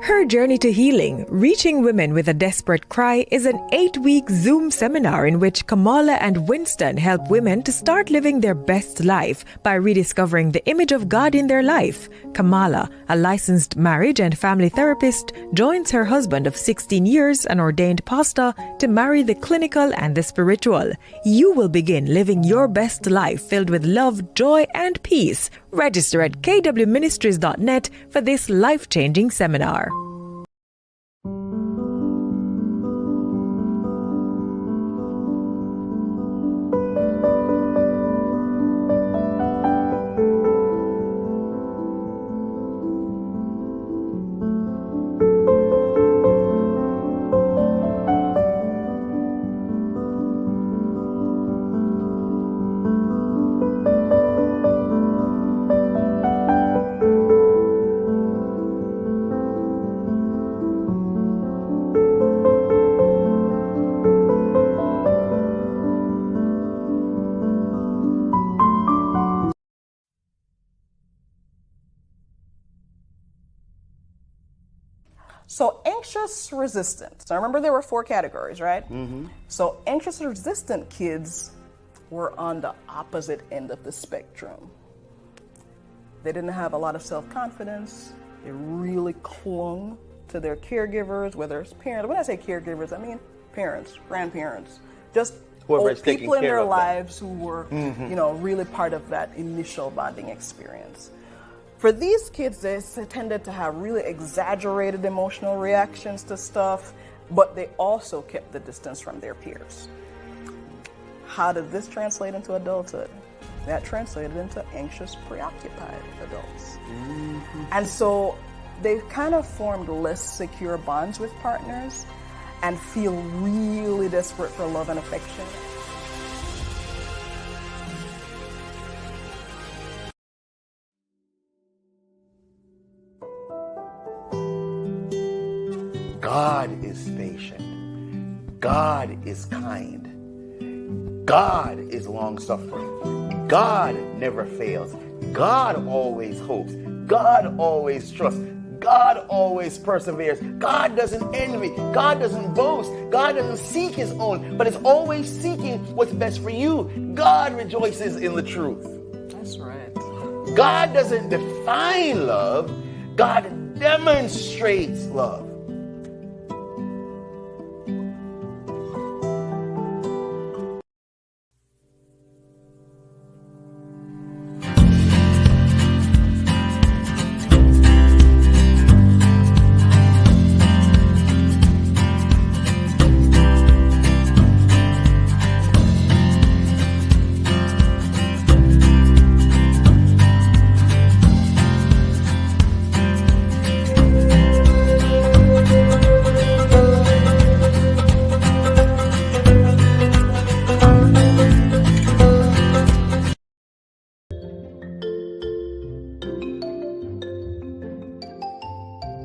Her Journey to Healing, Reaching Women with a Desperate Cry is an 8-week Zoom seminar in which Kamala and Winston help women to start living their best life by rediscovering the image of God in their life. Kamala, a licensed marriage and family therapist, joins her husband of 16 years, an ordained pastor, to marry the clinical and the spiritual. You will begin living your best life filled with love, joy, and peace. Register at kwministries.net for this life-changing seminar. So anxious resistant. So remember there were 4 categories, right? Mm-hmm. So anxious resistant kids were on the opposite end of the spectrum. They didn't have a lot of self-confidence. They really clung to their caregivers, whether it's parents. When I say caregivers, I mean parents, grandparents, just old people in their lives who were, really part of that initial bonding experience. For these kids, they tended to have really exaggerated emotional reactions to stuff, but they also kept the distance from their peers. How did this translate into adulthood? That translated into anxious, preoccupied adults. Mm-hmm. And so they kind of formed less secure bonds with partners and feel really desperate for love and affection. God is patient. God is kind. God is long-suffering. God never fails. God always hopes. God always trusts. God always perseveres. God doesn't envy. God doesn't boast. God doesn't seek his own, but is always seeking what's best for you. God rejoices in the truth. That's right. God doesn't define love. God demonstrates love.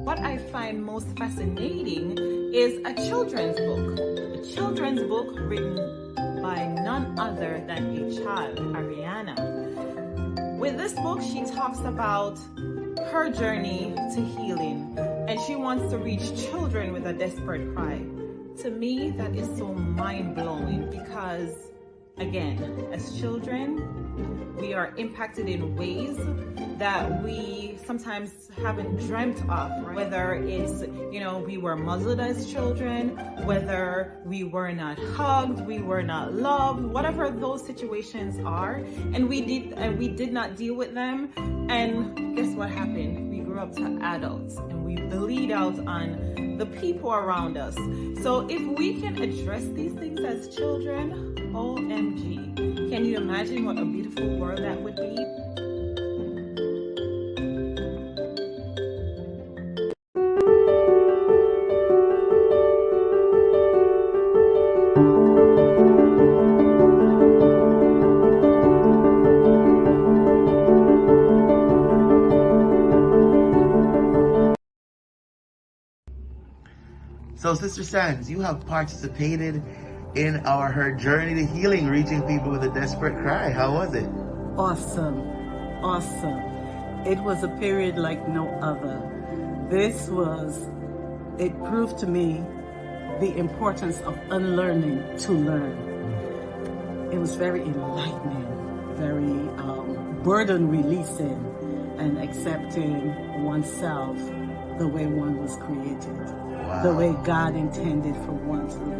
What I find most fascinating is a children's book. A children's book written by none other than a child, Ariana. With this book, she talks about her journey to healing, and she wants to reach children with a desperate cry. To me, that is so mind-blowing because, again, as children, we are impacted in ways that we sometimes haven't dreamt of, right? Whether it's, we were muzzled as children, whether we were not hugged, we were not loved, whatever those situations are, and we did not deal with them. And guess what happened? We grew up to adults and we bleed out on the people around us. So if we can address these things as children, OMG, can you imagine what a beautiful world that would be? So, Sister Sands, you have participated in her journey to healing, reaching people with a desperate cry. How was it? Awesome. It was a period like no other. It proved to me the importance of unlearning to learn. It was very enlightening, very burden releasing, and accepting oneself the way one was created, the way God intended for one to live.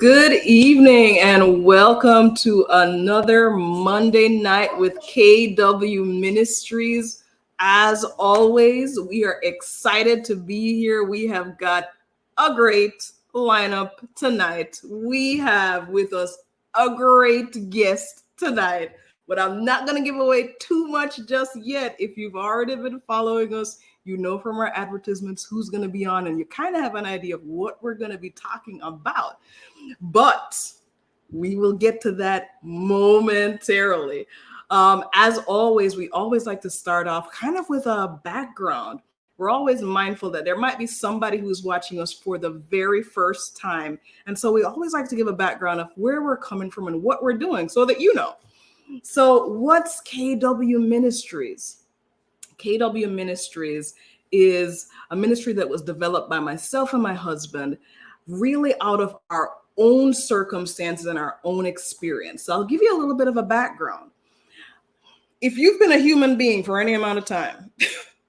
Good evening and welcome to another Monday night with KW Ministries. As always, we are excited to be here. We have got a great lineup tonight. We have with us a great guest tonight, but I'm not going to give away too much just yet. If you've already been following us, you know from our advertisements who's going to be on, and you kind of have an idea of what we're going to be talking about. But we will get to that momentarily. As always, we always like to start off kind of with a background. We're always mindful that there might be somebody who's watching us for the very first time. And so we always like to give a background of where we're coming from and what we're doing so that you know. So what's KW Ministries? KW Ministries is a ministry that was developed by myself and my husband, really out of our own circumstances and our own experience. So I'll give you a little bit of a background. If you've been a human being for any amount of time,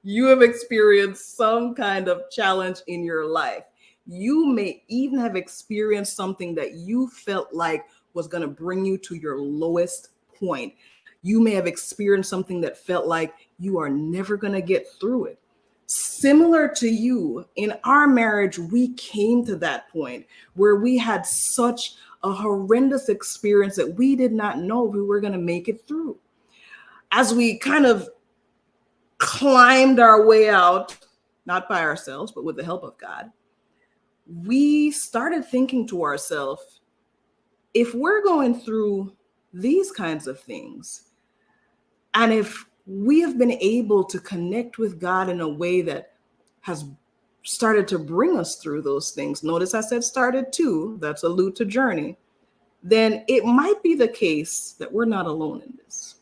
you have experienced some kind of challenge in your life. You may even have experienced something that you felt like was going to bring you to your lowest point. You may have experienced something that felt like you are never going to get through it. Similar to you, in our marriage, we came to that point where we had such a horrendous experience that we did not know we were going to make it through. As we kind of climbed our way out, not by ourselves, but with the help of God, we started thinking to ourselves, if we're going through these kinds of things, and if we have been able to connect with God in a way that has started to bring us through those things. Notice I said started to, that's allude to journey. Then it might be the case that we're not alone in this.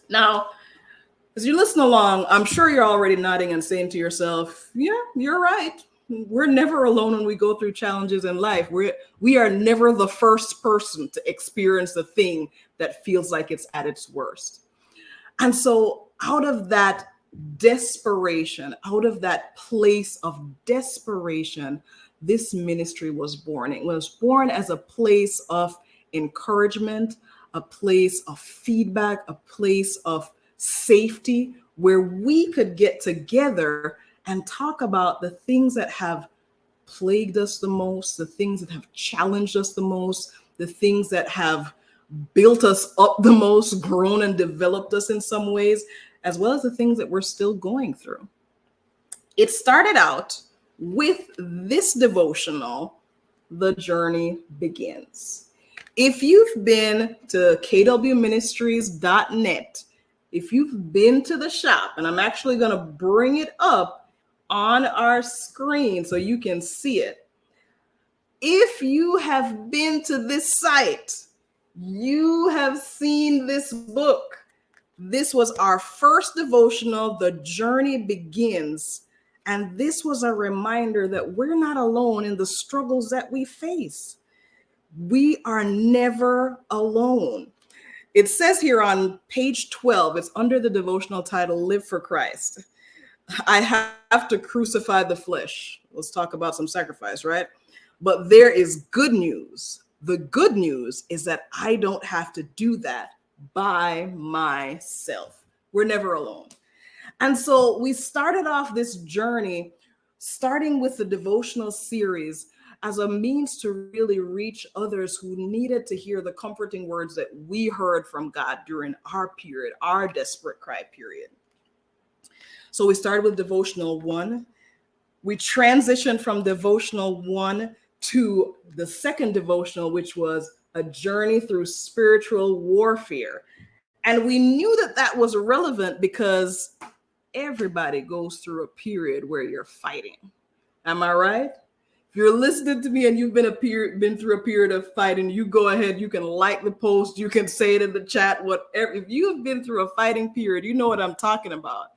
Now, as you listen along, I'm sure you're already nodding and saying to yourself, yeah, you're right. We're never alone when we go through challenges in life. We are never the first person to experience the thing that feels like it's at its worst. And so out of that desperation, out of that place of desperation, this ministry was born. It was born as a place of encouragement, a place of feedback, a place of safety where we could get together and talk about the things that have plagued us the most, the things that have challenged us the most, the things that have built us up the most, grown and developed us in some ways, as well as the things that we're still going through. It started out with this devotional, The Journey Begins. If you've been to kwministries.net, if you've been to the shop, and I'm actually going to bring it up on our screen so you can see it. If you have been to this site, you have seen this book. This was our first devotional, The Journey Begins. And this was a reminder that we're not alone in the struggles that we face. We are never alone. It says here on page 12, it's under the devotional title, Live for Christ. I have to crucify the flesh. Let's talk about some sacrifice, right? But there is good news. The good news is that I don't have to do that by myself. We're never alone. And so we started off this journey, starting with the devotional series as a means to really reach others who needed to hear the comforting words that we heard from God during our period, our desperate cry period. So we started with devotional 1. We transitioned from devotional 1 to the second devotional, which was a journey through spiritual warfare. And we knew that that was relevant because everybody goes through a period where you're fighting. Am I right? If you're listening to me and you've been through a period of fighting, you go ahead, you can like the post, you can say it in the chat, whatever. If you have been through a fighting period, you know what I'm talking about.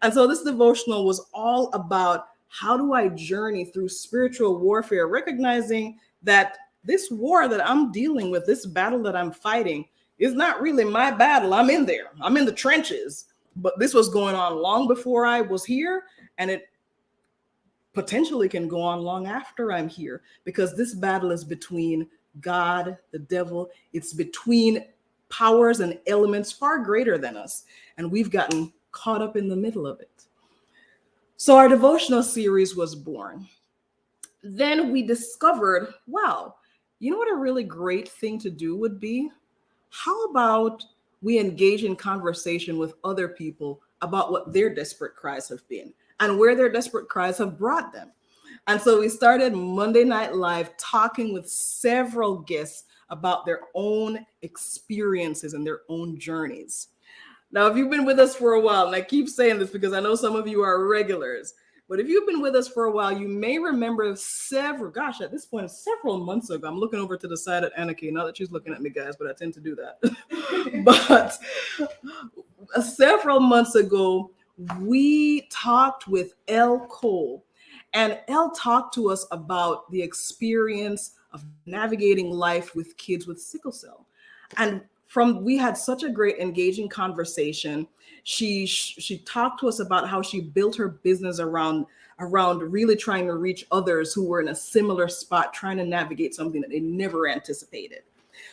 And so this devotional was all about how do I journey through spiritual warfare, recognizing that this war that I'm dealing with, this battle that I'm fighting, is not really my battle. I'm in there. I'm in the trenches. But this was going on long before I was here, and it potentially can go on long after I'm here, because this battle is between God, the devil. It's between powers and elements far greater than us. And we've gotten caught up in the middle of it. So our devotional series was born. Then we discovered, wow, you know what a really great thing to do would be? How about we engage in conversation with other people about what their desperate cries have been and where their desperate cries have brought them. And so we started Monday Night Live talking with several guests about their own experiences and their own journeys. Now, if you've been with us for a while, and I keep saying this because I know some of you are regulars, but if you've been with us for a while, you may remember at this point, several months ago, I'm looking over to the side at Anarchy, not that she's looking at me, guys, but I tend to do that. But several months ago, we talked with Elle Cole, and Elle talked to us about the experience of navigating life with kids with sickle cell. And we had such a great engaging conversation. She talked to us about how she built her business around really trying to reach others who were in a similar spot, trying to navigate something that they never anticipated.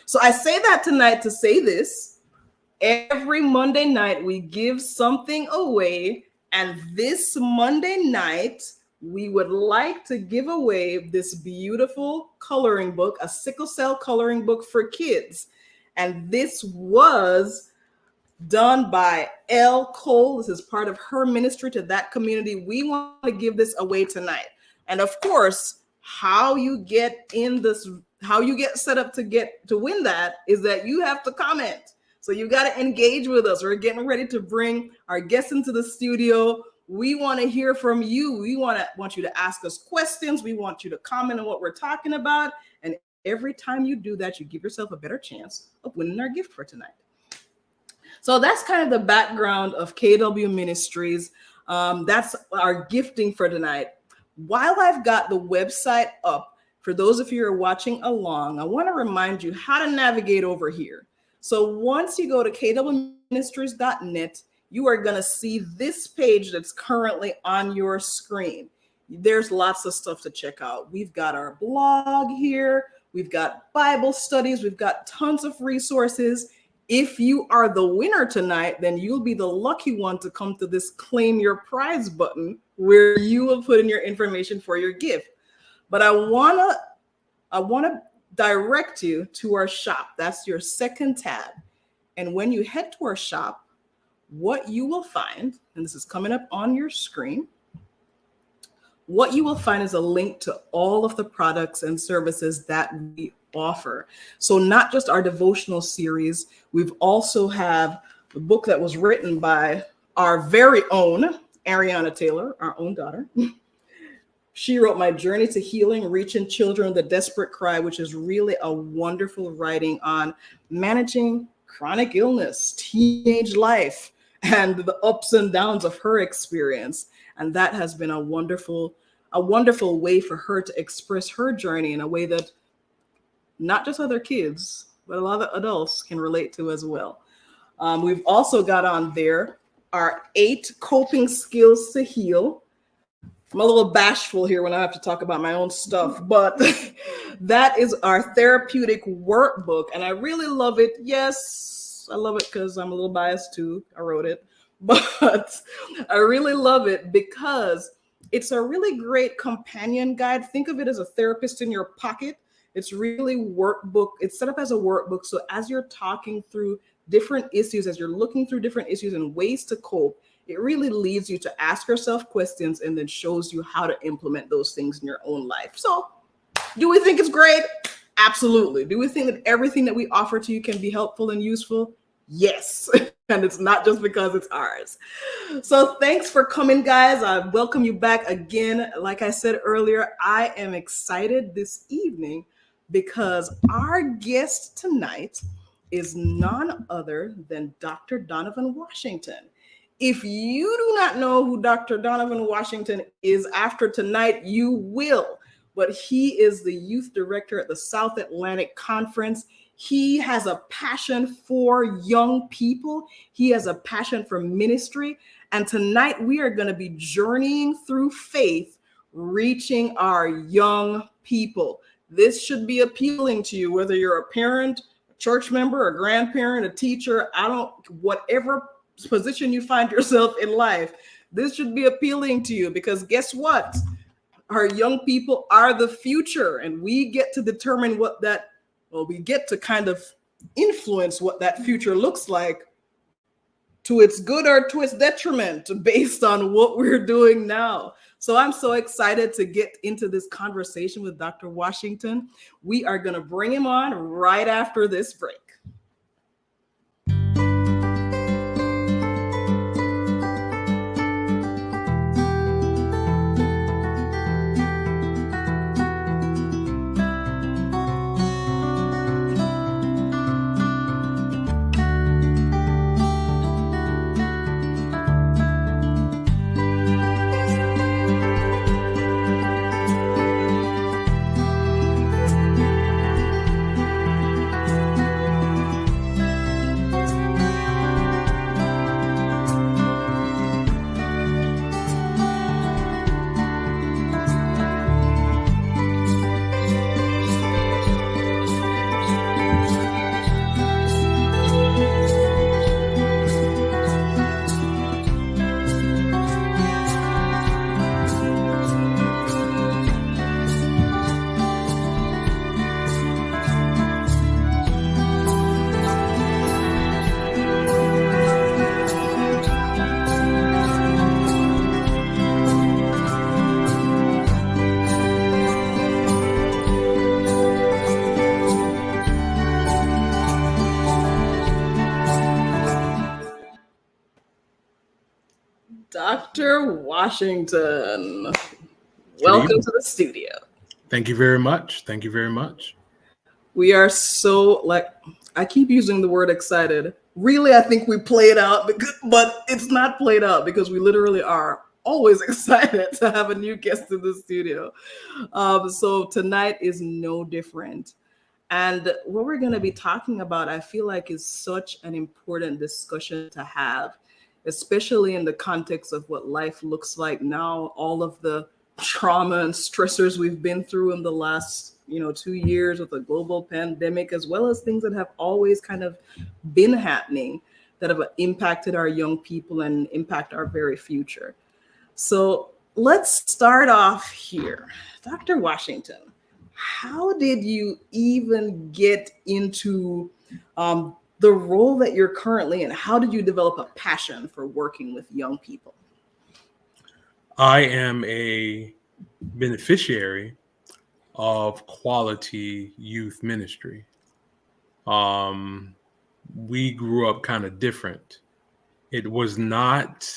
So I say that tonight to say this: every Monday night we give something away, and this Monday night we would like to give away this beautiful coloring book, a sickle cell coloring book for kids. And this was done by Elle Cole. This is part of her ministry to that community. We want to give this away tonight. And of course, how you get set up to win that is that you have to comment. So you got to engage with us. We're getting ready to bring our guests into the studio. We want to hear from you. We want you to ask us questions. We want you to comment on what we're talking about. And every time you do that, you give yourself a better chance of winning our gift for tonight. So that's kind of the background of KW Ministries. That's our gifting for tonight. While I've got the website up, for those of you who are watching along, I want to remind you how to navigate over here. So once you go to kwministries.net, you are going to see this page that's currently on your screen. There's lots of stuff to check out. We've got our blog here. We've got Bible studies. We've got tons of resources. If you are the winner tonight, then you'll be the lucky one to come to this claim your prize button where you will put in your information for your gift. But I want to direct you to our shop. That's your second tab. And when you head to our shop, what you will find, and this is coming up on your screen, what you will find is a link to all of the products and services that we offer. So not just our devotional series, we've also have the book that was written by our very own Ariana Taylor, our own daughter. She wrote My Journey to Healing, Reaching Children with a Desperate Cry, which is really a wonderful writing on managing chronic illness, teenage life, and the ups and downs of her experience. And that has been a wonderful way for her to express her journey in a way that not just other kids, but a lot of adults can relate to as well. We've also got on there our 8 coping skills to heal. I'm a little bashful here when I have to talk about my own stuff, but that is our therapeutic workbook. And I really love it. Yes, I love it because I'm a little biased too. I wrote it, but I really love it because it's a really great companion guide. Think of it as a therapist in your pocket. It's really workbook. It's set up as a workbook. So as you're talking through different issues, as you're looking through different issues and ways to cope, it really leads you to ask yourself questions and then shows you how to implement those things in your own life. So do we think it's great? Absolutely. Do we think that everything that we offer to you can be helpful and useful? Yes. And it's not just because it's ours. So thanks for coming, guys. I welcome you back again. Like I said earlier, I am excited this evening because our guest tonight is none other than Dr. Donovan Washington. If you do not know who Dr. Donovan Washington is after tonight, you will. But he is the youth director at the South Atlantic Conference. He has a passion for young people. He has a passion for ministry. And tonight we are going to be journeying through faith reaching our young people. This should be appealing to you, whether you're a parent, a church member, a grandparent, a teacher, whatever position you find yourself in life, this should be appealing to you, because guess what? Our young people are the future, and we get to determine we get to kind of influence what that future looks like, to its good or to its detriment, based on what we're doing now. So I'm so excited to get into this conversation with Dr. Washington. We are going to bring him on right after this break. Dr. Washington, welcome to the studio. Thank you very much. Thank you very much. We are so, I keep using the word excited. Really, I think we played out, but it's not played out, because we literally are always excited to have a new guest in the studio. So tonight is no different. And what we're going to be talking about, I feel like, is such an important discussion to have, especially in the context of what life looks like now, all of the trauma and stressors we've been through in the last 2 years with the global pandemic, as well as things that have always kind of been happening that have impacted our young people and impact our very future. So let's start off here. Dr. Washington, how did you even get into the role that you're currently in? How did you develop a passion for working with young people? I am a beneficiary of quality youth ministry. We grew up kind of different. It was not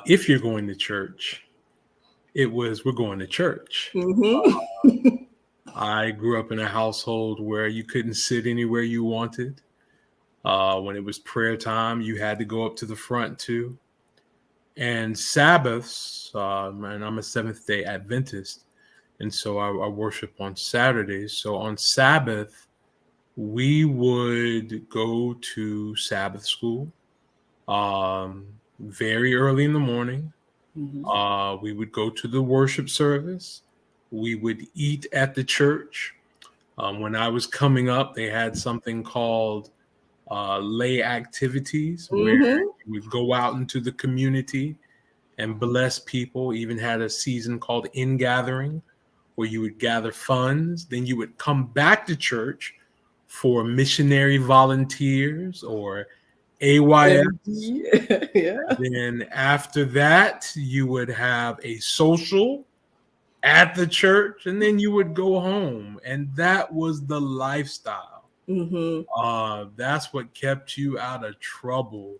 if you're going to church, it was we're going to church. Mm-hmm. I grew up in a household where you couldn't sit anywhere you wanted. When it was prayer time, you had to go up to the front too. And Sabbaths, and I'm a Seventh-day Adventist, and so I worship on Saturdays. So on Sabbath, we would go to Sabbath school very early in the morning. Mm-hmm. We would go to the worship service. We would eat at the church. When I was coming up, they had something called lay activities, mm-hmm. where you would go out into the community and bless people. Even had a season called In Gathering, where you would gather funds. Then you would come back to church for missionary volunteers or AYF. Yeah. Then after that, you would have a social at the church, and then you would go home. And that was the lifestyle. Mm-hmm. That's what kept you out of trouble.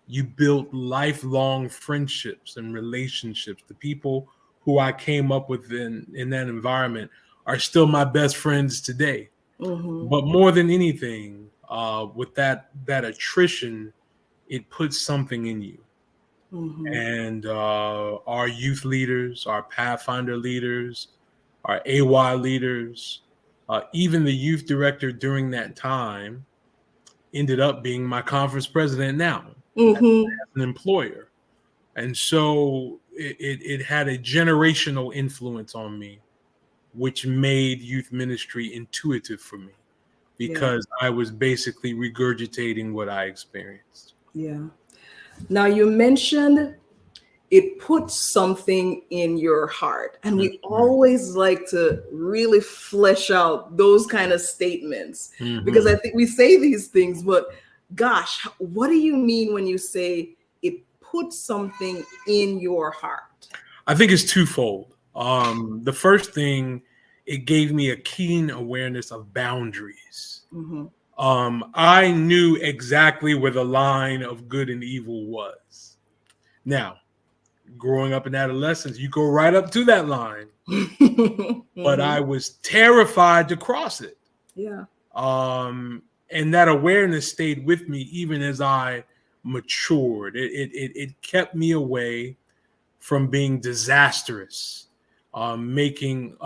You built lifelong friendships and relationships. The people who I came up with in that environment are still my best friends today. Mm-hmm. But more than anything, with that attrition, it puts something in you. Mm-hmm. And our youth leaders, our Pathfinder leaders, our AY leaders, even the youth director during that time ended up being my conference president now, mm-hmm. as an employer. And so it had a generational influence on me, which made youth ministry intuitive for me because I was basically regurgitating what I experienced. Yeah. Now you mentioned it puts something in your heart, and we always like to really flesh out those kind of statements because I think we say these things, but gosh, what do you mean when you say it puts something in your heart? I think it's twofold. The first thing, it gave me a keen awareness of boundaries. I knew exactly where the line of good and evil was. Now, growing up in adolescence, you go right up to that line, but I was terrified to cross it. Yeah. And that awareness stayed with me even as I matured. It kept me away from being disastrous, making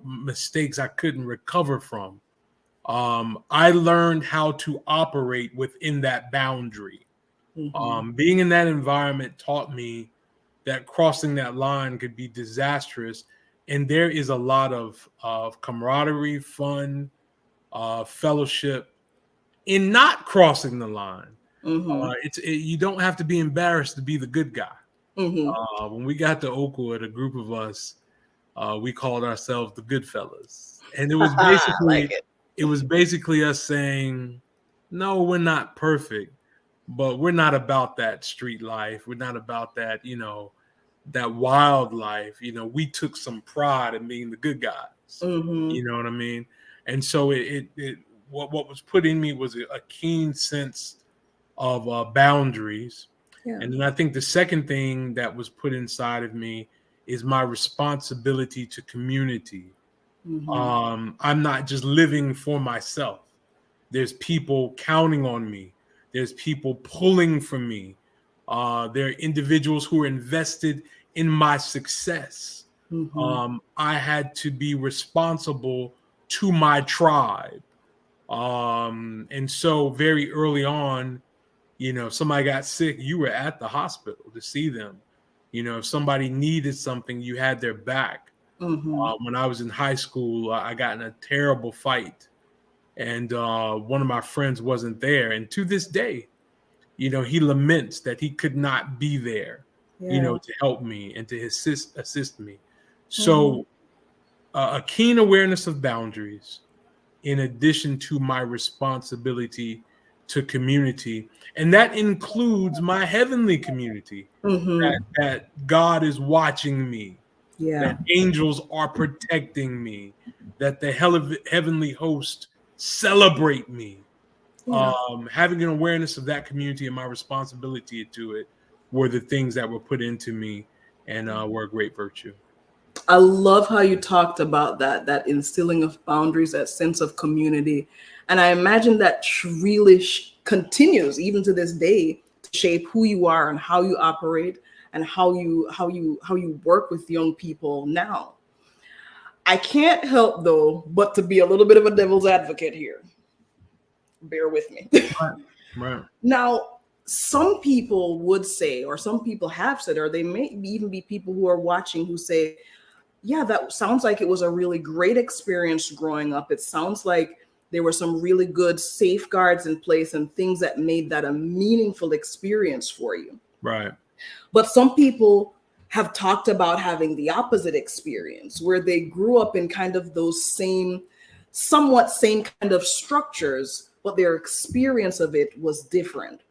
mistakes I couldn't recover from. I learned how to operate within that boundary. Being in that environment taught me that crossing that line could be disastrous. And there is a lot of camaraderie, fun, fellowship in not crossing the line. You don't have to be embarrassed to be the good guy. When we got to Oakwood, a group of us, we called ourselves the good fellas. And it was basically it was basically us saying, no, we're not perfect, but we're not about that street life. We're not about that, that wild life. We took some pride in being the good guys. You know what I mean? And so what was put in me was a keen sense of boundaries. Yeah. And then I think the second thing that was put inside of me is my responsibility to community. I'm not just living for myself. There's people counting on me. There's people pulling for me. There are individuals who are invested in my success. I had to be responsible to my tribe. And so very early on, if somebody got sick, you were at the hospital to see them. If somebody needed something, you had their back. When I was in high school, I got in a terrible fight, and one of my friends wasn't there. And to this day, he laments that he could not be there, to help me and to assist me. So a keen awareness of boundaries, in addition to my responsibility to community. And that includes my heavenly community, that God is watching me, that angels are protecting me, that the heavenly host celebrate me. Having an awareness of that community and my responsibility to it were the things that were put into me and were a great virtue. I love how you talked about that instilling of boundaries, that sense of community. And I imagine that really continues even to this day to shape who you are and how you operate and how you work with young people now. I can't help, though, but to be a little bit of a devil's advocate here. Bear with me. Right. Now, some people would say, or some people have said, or they may even be people who are watching who say, yeah, that sounds like it was a really great experience growing up. It sounds like there were some really good safeguards in place and things that made that a meaningful experience for you. Right. But some people have talked about having the opposite experience, where they grew up in kind of those somewhat same kind of structures, but their experience of it was different.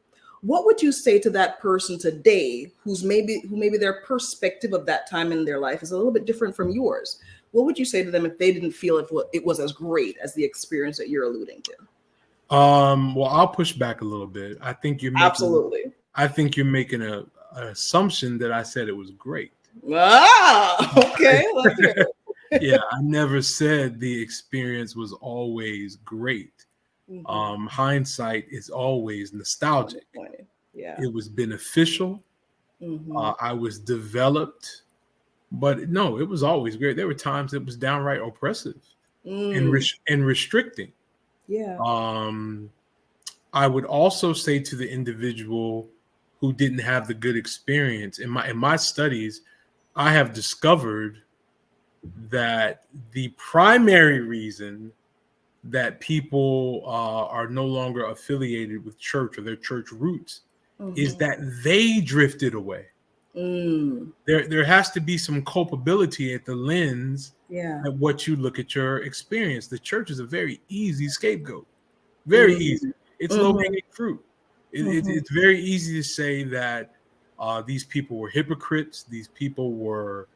What would you say to that person today who maybe their perspective of that time in their life is a little bit different from yours? What would you say to them if they didn't feel it was as great as the experience that you're alluding to? Well, I'll push back a little bit. I think you're making an assumption that I said it was great. Okay. Let's hear it. Yeah, I never said the experience was always great. Hindsight is always nostalgic. Yeah, it was beneficial. I was developed, but no, it was always great. There were times it was downright oppressive and restricting. Yeah. I would also say to the individual who didn't have the good experience in my studies, I have discovered that the primary reason that people are no longer affiliated with church or their church roots is that they drifted away. There has to be some culpability at the lens at what you look at your experience. The church is a very easy scapegoat. Very easy. It's low-hanging fruit. It's very easy to say that these people were hypocrites. These people were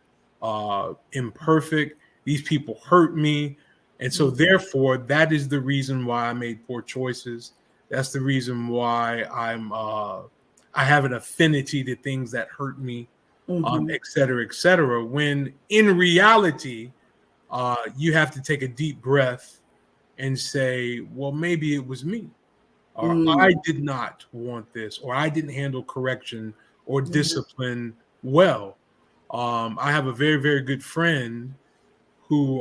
imperfect. These people hurt me. And so therefore, that is the reason why I made poor choices. That's the reason why I have an affinity to things that hurt me, et cetera, et cetera. When in reality, you have to take a deep breath and say, well, maybe it was me, or I did not want this, or I didn't handle correction or discipline well. I have a very, very good friend who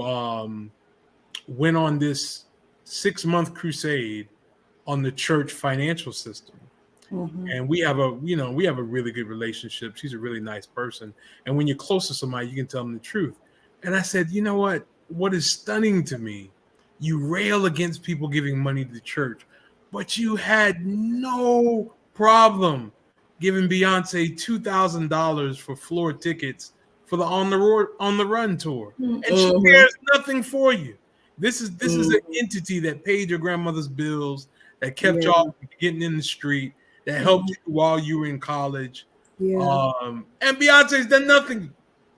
went on this 6-month crusade on the church financial system. And we have a really good relationship. She's a really nice person. And when you're close to somebody, you can tell them the truth. And I said, you know what is stunning to me, you rail against people giving money to the church, but you had no problem giving Beyonce $2,000 for floor tickets for the On the Run tour. And she cares nothing for you. This is an entity that paid your grandmother's bills, that kept y'all from getting in the street, that helped you while you were in college. And Beyonce's done nothing.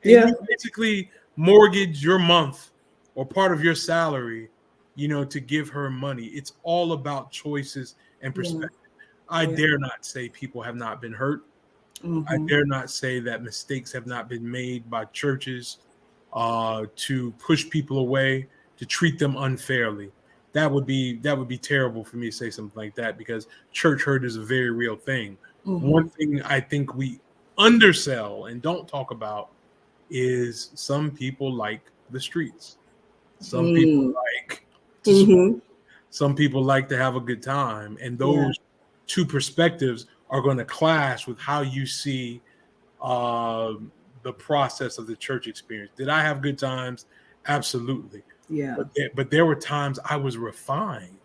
And you basically mortgage your month or part of your salary, to give her money. It's all about choices and perspective. I dare not say people have not been hurt. I dare not say that mistakes have not been made by churches to push people away, to treat them unfairly. That would be terrible for me to say something like that, because church hurt is a very real thing. One thing I think we undersell and don't talk about is some people like the streets. Some people like some people like to have a good time, and those two perspectives are going to clash with how you see the process of the church experience. Did I have good times? Absolutely. Yeah. But there were times I was refined.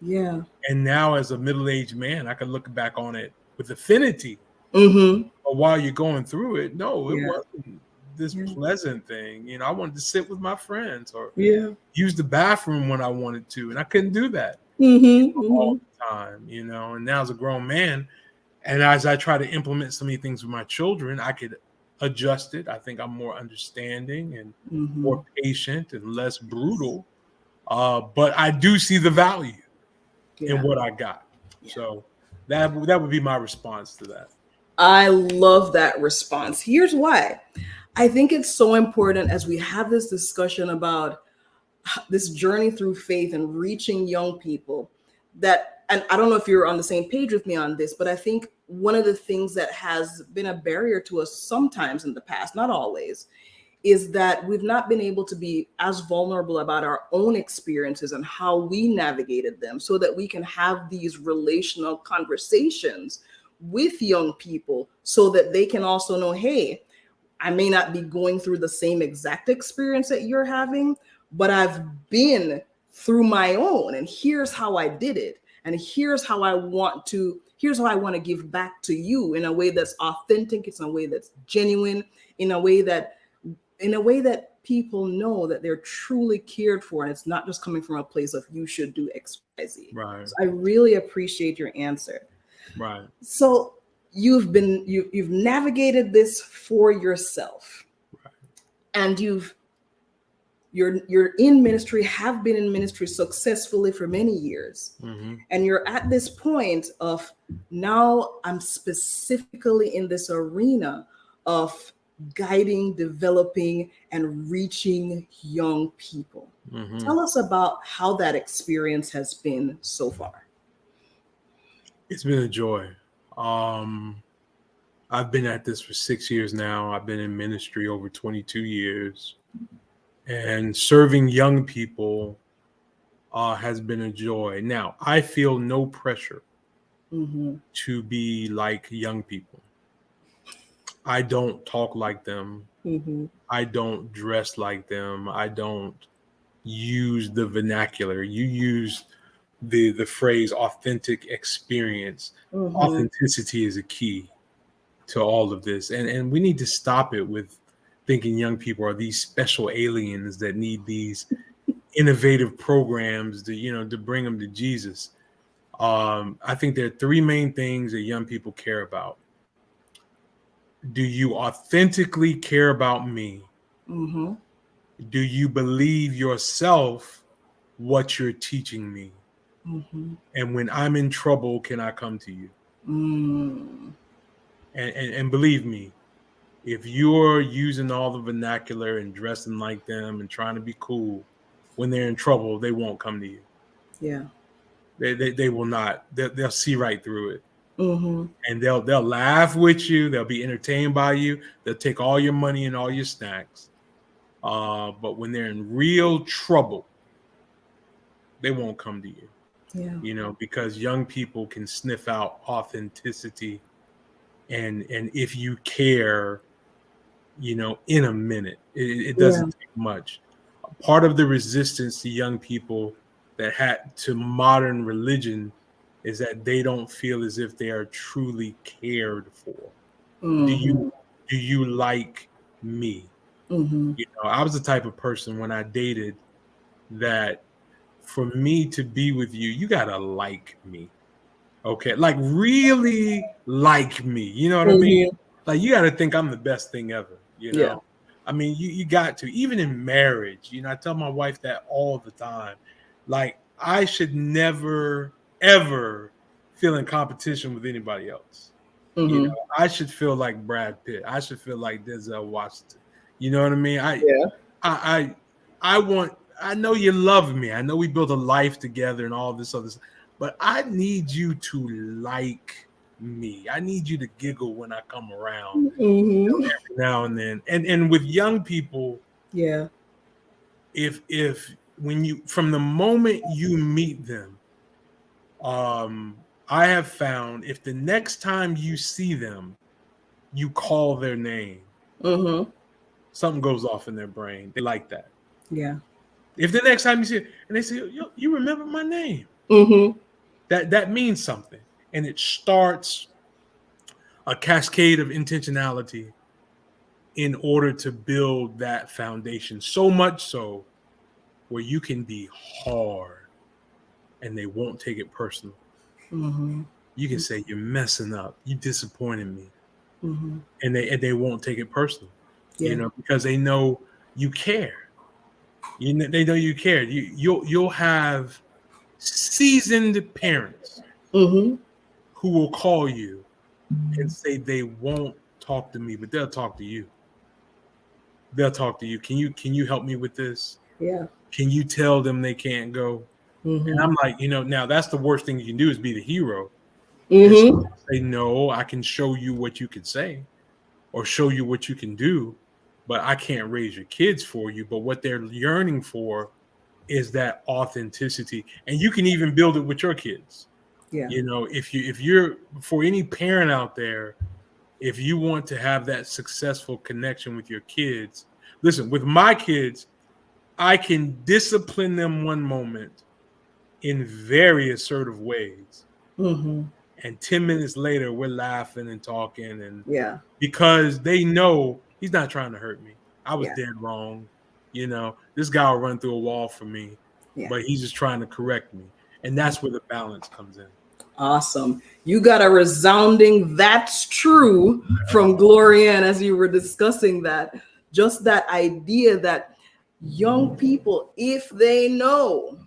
Yeah. And now as a middle-aged man, I can look back on it with affinity. But while you're going through it, no, it wasn't this pleasant thing. I wanted to sit with my friends or use the bathroom when I wanted to, and I couldn't do that all the time, And now as a grown man, and as I try to implement so many things with my children, I could adjust it. I think I'm more understanding and more patient and less brutal. But I do see the value in what I got. So that would be my response to that. I love that response. Here's why. I think it's so important as we have this discussion about this journey through faith and reaching young people that, and I don't know if you're on the same page with me on this, but I think one of the things that has been a barrier to us sometimes in the past, not always, is that we've not been able to be as vulnerable about our own experiences and how we navigated them, so that we can have these relational conversations with young people so that they can also know, hey, I may not be going through the same exact experience that you're having, but I've been through my own, and here's how I did it. And here's how I want to give back to you in a way that's authentic. It's in a way that's genuine, in a way that people know that they're truly cared for. And it's not just coming from a place of you should do X, Y, Z. Right. So I really appreciate your answer. Right. So you've navigated this for yourself, right, and you're in ministry, have been in ministry successfully for many years. And you're at this point of, now I'm specifically in this arena of guiding, developing, and reaching young people. Tell us about how that experience has been so far. It's been a joy. I've been at this for 6 years now. I've been in ministry over 22 years. And serving young people has been a joy. Now, I feel no pressure to be like young people. I don't talk like them. Mm-hmm. I don't dress like them. I don't use the vernacular. You use the phrase authentic experience. Mm-hmm. Authenticity is a key to all of this. And we need to stop it with thinking young people are these special aliens that need these innovative programs to bring them to Jesus. I think there are three main things that young people care about. Do you authentically care about me? Mm-hmm. Do you believe yourself what you're teaching me? Mm-hmm. And when I'm in trouble, can I come to you? Mm. And believe me, if you're using all the vernacular and dressing like them and trying to be cool, when they're in trouble, they won't come to you. Yeah. They will not. They'll see right through it. Mm-hmm. And they'll laugh with you. They'll be entertained by you. They'll take all your money and all your snacks. But when they're in real trouble, they won't come to you. Yeah. Because young people can sniff out authenticity, and if you care, in a minute, it doesn't take much. Part of the resistance to young people that had to modern religion is that they don't feel as if they are truly cared for. Mm-hmm. Do you like me? Mm-hmm. I was the type of person when I dated that for me to be with you, you gotta like me. Okay, like really like me. You know what I mean? Like you gotta think I'm the best thing ever. Yeah. I mean, you got to, even in marriage. I tell my wife that all the time. Like I should never ever feel in competition with anybody else. Mm-hmm. I should feel like Brad Pitt. I should feel like Denzel Washington. You know what I mean? I know you love me. I know we built a life together and all this other stuff, but I need you to like me. I need you to giggle when I come around every now and then. And with young people, if when you, from the moment you meet them, I have found if the next time you see them, you call their name, something goes off in their brain. They like that. Yeah. If the next time you see it and they say, you remember my name, that means something. And it starts a cascade of intentionality in order to build that foundation. So much so where you can be hard and they won't take it personal. You can say, you're messing up. You disappointed me. And they won't take it personal, because they know you care. They know you care. You'll have seasoned parents who will call you and say they won't talk to me, but they'll talk to you. They'll talk to you. Can you help me with this? Yeah. Can you tell them they can't go? And I'm like, now that's the worst thing you can do is be the hero. Say, no, I can show you what you can say or show you what you can do, but I can't raise your kids for you. But what they're yearning for is that authenticity. And you can even build it with your kids. Yeah. If you're, for any parent out there, if you want to have that successful connection with your kids, listen, with my kids, I can discipline them one moment in very assertive ways. And 10 minutes later, we're laughing and talking. And because they know he's not trying to hurt me. I was dead wrong. This guy will run through a wall for me, but he's just trying to correct me. And that's where the balance comes in. Awesome. You got a resounding "that's true" from Glorianne as you were discussing that. Just that idea that young people, if they know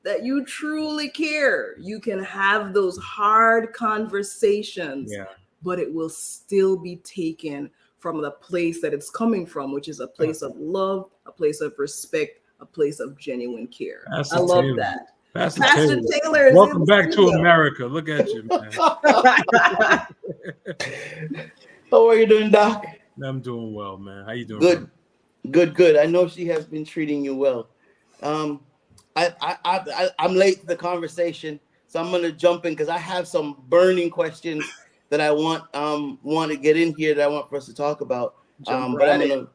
that you truly care, you can have those hard conversations, but it will still be taken from the place that it's coming from, which is a place of love, a place of respect, a place of genuine care. I love that. Pastor Taylor is welcome back to America. Look at you, man. How are you doing, Doc? I'm doing well, man. How you doing? Good, man? Good. I know she has been treating you well. I'm late to the conversation, so I'm going to jump in because I have some burning questions that I want to get in here that I want for us to talk about. Jump But I'm right gonna.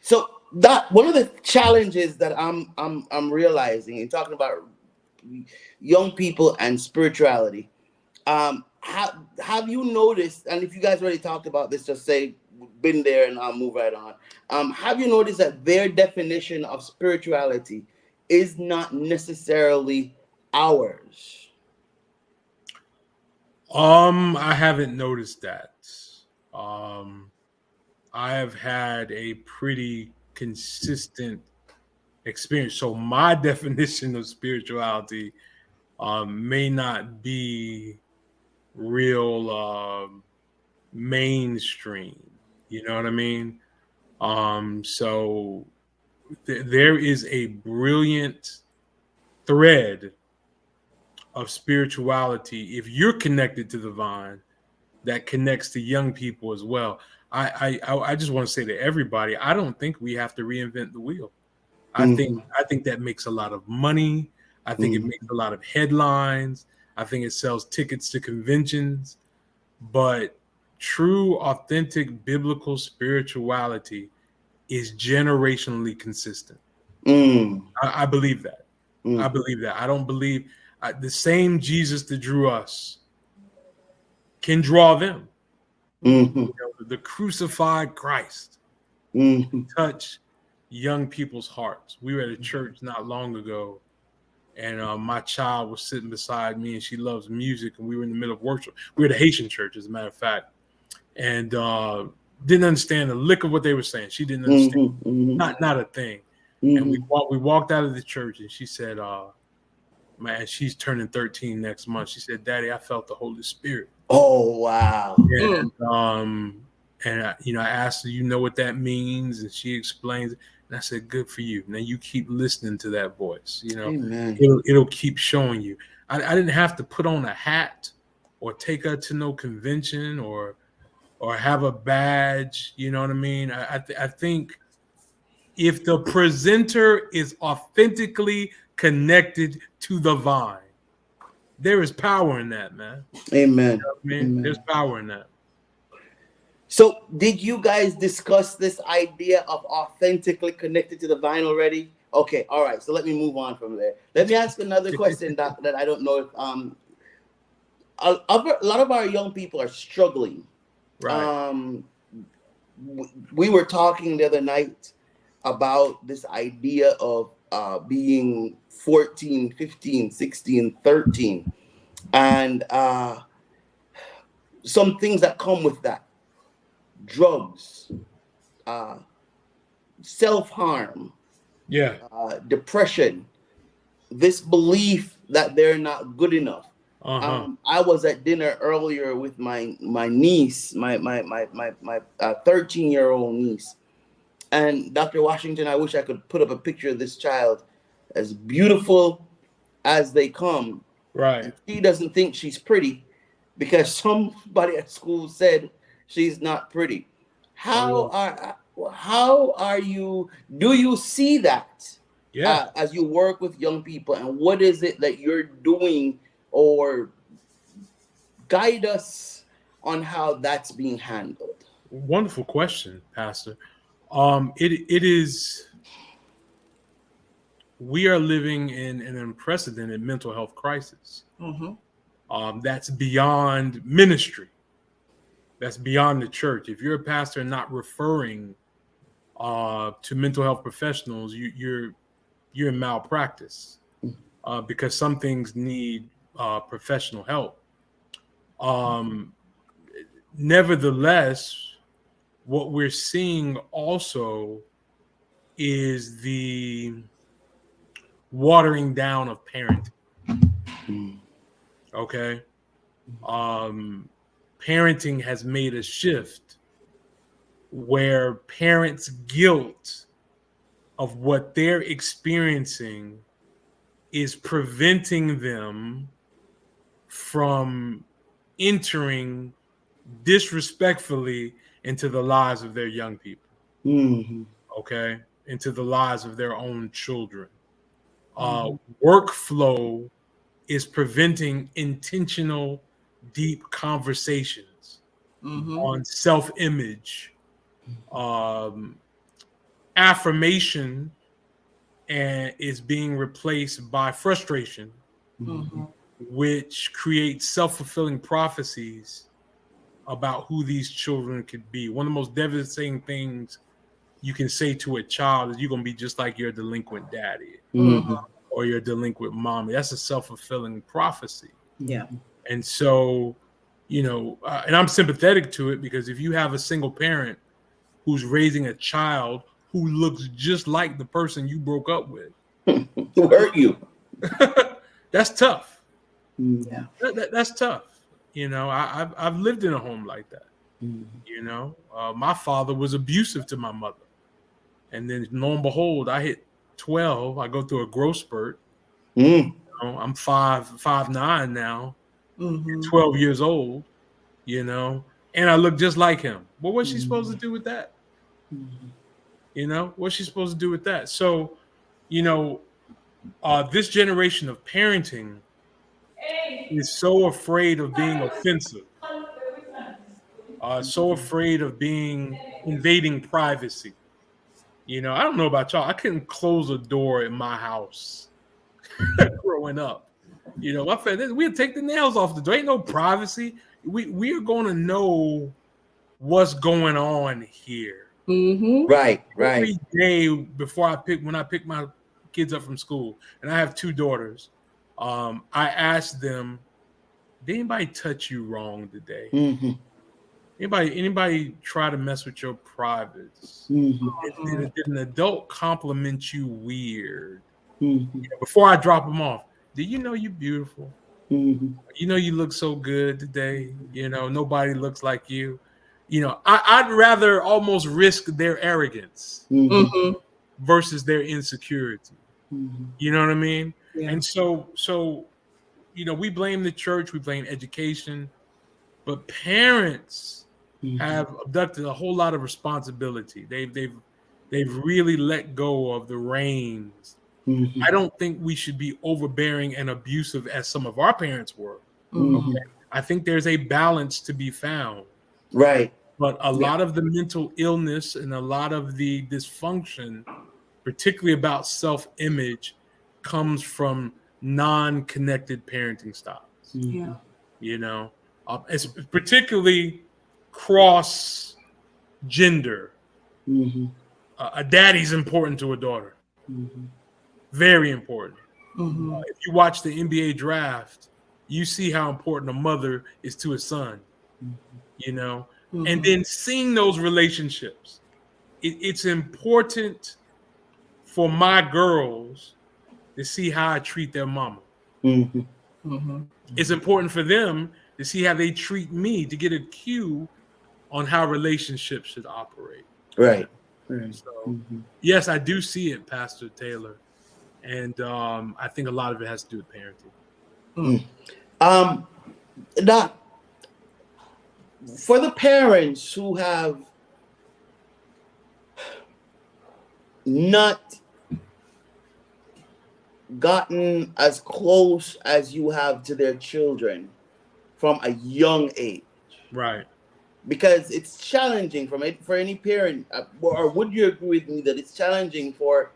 So that one of the challenges that I'm realizing in talking about young people and spirituality. Have you noticed? And if you guys already talked about this, just say been there, and I'll move right on. Have you noticed that their definition of spirituality is not necessarily ours? I haven't noticed that. I have had a pretty consistent experience. So my definition of spirituality may not be real mainstream. You know what I mean? So there is a brilliant thread of spirituality, if you're connected to the vine, that connects to young people as well. I just want to say to everybody, I don't think we have to reinvent the wheel. I think that makes a lot of money. I think it makes a lot of headlines. I think it sells tickets to conventions. But true, authentic biblical spirituality is generationally consistent. I believe that. I believe that. I don't believe the same Jesus that drew us can draw them. You know, the crucified Christ touch young people's hearts. We were at a church not long ago, and my child was sitting beside me, and she loves music, and we were in the middle of worship. We were at a Haitian church, as a matter of fact, and didn't understand a lick of what they were saying. She didn't understand, not a thing. And we walked out of the church, and she said, man, she's turning 13 next month. She said, Daddy, I felt the Holy Spirit. Oh, wow. And I asked her, you know what that means? And she explains it. And I said, good for you. Now you keep listening to that voice. You know, Amen. It'll keep showing you. I didn't have to put on a hat or take her to no convention or have a badge. You know what I mean? I think if the presenter is authentically connected to the vine, there is power in that, man. Amen. You know what I mean? There's power in that. So did you guys discuss this idea of authentically connected to the vine already? Okay, all right. So let me move on from there. Let me ask another question that I don't know if a lot of our young people are struggling. Right. We were talking the other night about this idea of being 14, 15, 16, 13, and some things that come with that. Drugs, self-harm, depression, this belief that they're not good enough. I was at dinner earlier with my niece, my 13-year-old niece, and Dr. Washington, I wish I could put up a picture of this child, as beautiful as they come. Right. And she doesn't think she's pretty because somebody at school said she's not pretty. How are you? Do you see that? Yeah. As you work with young people, and what is it that you're doing, or guide us on how that's being handled? Wonderful question, Pastor. It is. We are living in an unprecedented mental health crisis. That's beyond ministry. That's beyond the church. If you're a pastor and not referring to mental health professionals, you're in malpractice because some things need professional help. Nevertheless, what we're seeing also is the watering down of parenting. Okay. Parenting has made a shift where parents' guilt of what they're experiencing is preventing them from entering disrespectfully into the lives of their young people. Okay, into the lives of their own children. Workflow is preventing intentional deep conversations on self-image, affirmation, and is being replaced by frustration, which creates self-fulfilling prophecies about who these children could be. One of the most devastating things you can say to a child is you're going to be just like your delinquent daddy or your delinquent mommy. That's a self-fulfilling prophecy. Yeah. And so, and I'm sympathetic to it, because if you have a single parent who's raising a child who looks just like the person you broke up with, who hurt you, that's tough. Yeah. That's tough. I've lived in a home like that. My father was abusive to my mother. And then lo and behold, I hit 12. I go through a growth spurt. I'm 5'9" now, 12 years old, and I look just like him. Well, what's she supposed to do with that? What's she supposed to do with that? So, this generation of parenting is so afraid of being offensive, so afraid of invading privacy. I don't know about y'all. I couldn't close a door in my house growing up. My friend, we'd take the nails off the door. Ain't no privacy. We are going to know what's going on here. Right. Every day when I pick my kids up from school, and I have 2 daughters, I ask them, did anybody touch you wrong today? Anybody try to mess with your privates? Did an adult compliment you weird? Before I drop them off, do you know you're beautiful? You look so good today. Nobody looks like you. I'd rather almost risk their arrogance versus their insecurity. You know what I mean? Yeah. And so we blame the church, we blame education, but parents have abducted a whole lot of responsibility. They've really let go of the reins. I don't think we should be overbearing and abusive as some of our parents were. Okay? I think there's a balance to be found. Right. But a lot of the mental illness and a lot of the dysfunction, particularly about self-image, comes from non-connected parenting styles. Yeah. It's particularly cross-gender. A daddy's important to a daughter. Very important. If you watch the NBA draft, you see how important a mother is to a son. And then seeing those relationships, it's important for my girls to see how I treat their mama. It's important for them to see how they treat me, to get a cue on how relationships should operate. Right. So, yes, I do see it, Pastor Taylor. And I think a lot of it has to do with parenting. Doc, for the parents who have not gotten as close as you have to their children from a young age, right? Because it's challenging for any parent, or would you agree with me that it's challenging for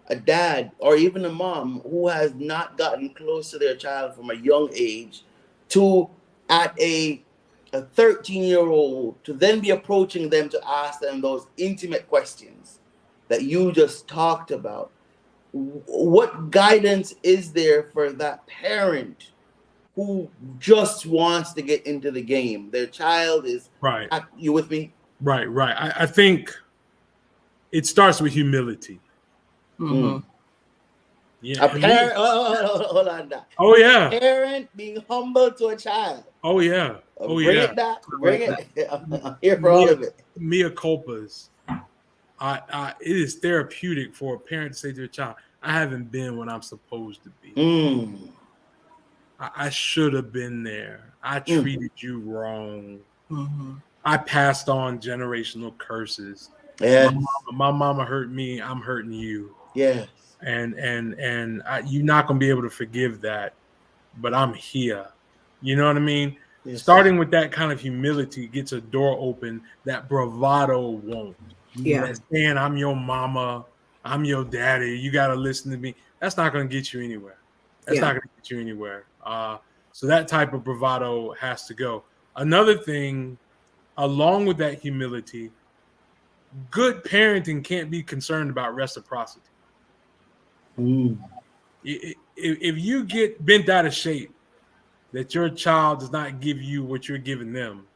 a dad or even a mom who has not gotten close to their child from a young age to, at a 13-year-old, to then be approaching them to ask them those intimate questions that you just talked about? What guidance is there for that parent who just wants to get into the game? Their child is right. You with me? Right. I think it starts with humility. Yeah. A parent, hold on, Doc. Oh yeah. A parent being humble to a child. Oh yeah. Oh Bring yeah. it, Doc. Bring it. I'm here for all of it. Mea culpas. It is therapeutic for a parent to say to a child, I haven't been what I'm supposed to be. I should have been there. I treated you wrong. I passed on generational curses. Yes. My mama hurt me. I'm hurting you. Yes. And you're not gonna be able to forgive that, but I'm here. You know what I mean? Yes. Starting with that kind of humility gets a door open that bravado won't. Yeah. That saying, I'm your mama, I'm your daddy, you got to listen to me. That's not going to get you anywhere. That's not going to get you anywhere. So that type of bravado has to go. Another thing, along with that humility, good parenting can't be concerned about reciprocity. If you get bent out of shape, that your child does not give you what you're giving them,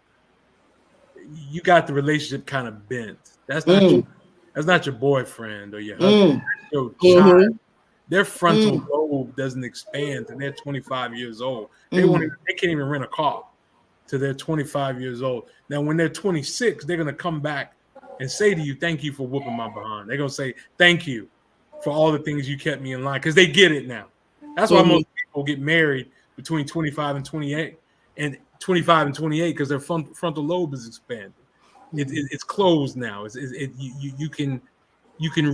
you got the relationship kind of bent. That's not your boyfriend or your husband. Your child. Their frontal lobe doesn't expand till they're 25 years old. They can't even rent a car till they're 25 years old. Now, when they're 26, they're gonna come back and say to you, "Thank you for whooping my behind." They're gonna say, "Thank you for all the things you kept me in line," because they get it now. That's why most people get married between 25 and 28, because their frontal lobe is expanded. It's closed now. You can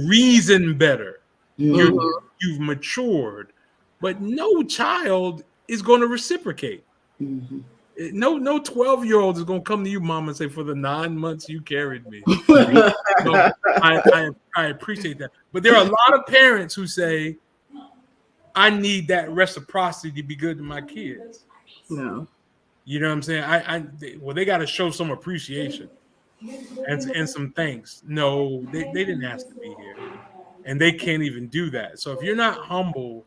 reason better. You've matured, but no child is going to reciprocate. No 12-year-old is going to come to you, mom, and say, "For the 9 months you carried me." No, I appreciate that, but there are a lot of parents who say, "I need that reciprocity to be good to my kids." No. You know what I'm saying? They got to show some appreciation and some thanks. No, they didn't ask to be here, and they can't even do that. So if you're not humble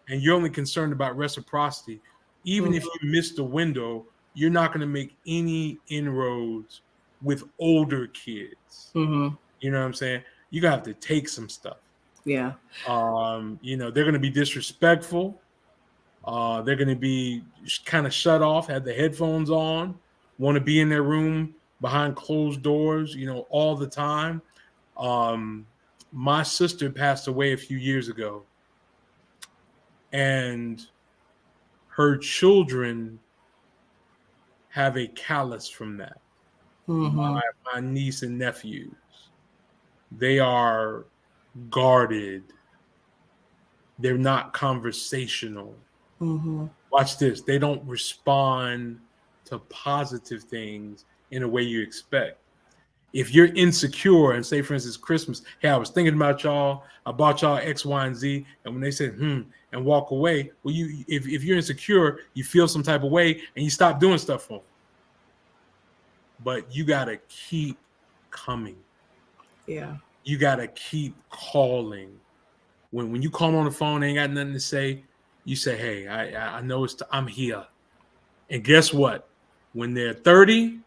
and you're only concerned about reciprocity, even if you miss the window, you're not going to make any inroads with older kids. You know what I'm saying? You have to take some stuff. Yeah. They're going to be disrespectful. They're going to be kind of shut off, have the headphones on, want to be in their room behind closed doors, all the time. My sister passed away a few years ago, and her children have a callus from that. My niece and nephews, they are guarded. They're not conversational. Watch this. They don't respond to positive things in a way you expect. If you're insecure and say, for instance, Christmas, "Hey, I was thinking about y'all. I bought y'all X, Y, and Z." And when they say, and walk away, well, if you're insecure, you feel some type of way and you stop doing stuff for them. But you got to keep coming. Yeah. You got to keep calling. When you call them on the phone, they ain't got nothing to say, you say, "Hey, I know I'm here." And guess what? When they're 30,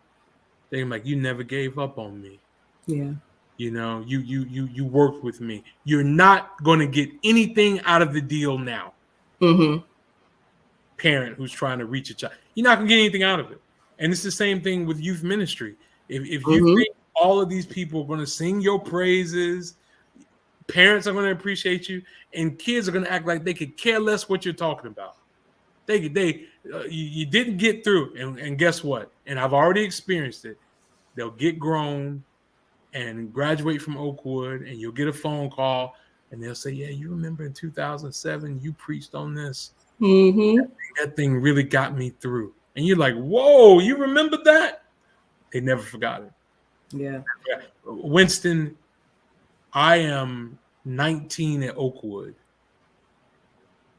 they're like, "You never gave up on me." Yeah. You worked with me. You're not going to get anything out of the deal now. Parent who's trying to reach a child, you're not going to get anything out of it. And it's the same thing with youth ministry. If you think all of these people are going to sing your praises, parents are going to appreciate you, and kids are going to act like they could care less what you're talking about. You didn't get through, and guess what? And I've already experienced it. They'll get grown and graduate from Oakwood, and you'll get a phone call, and they'll say, "Yeah, you remember in 2007 you preached on this. That thing really got me through." And you're like, "Whoa, you remember that?" They never forgot it. Yeah. Winston, I am 19 at Oakwood.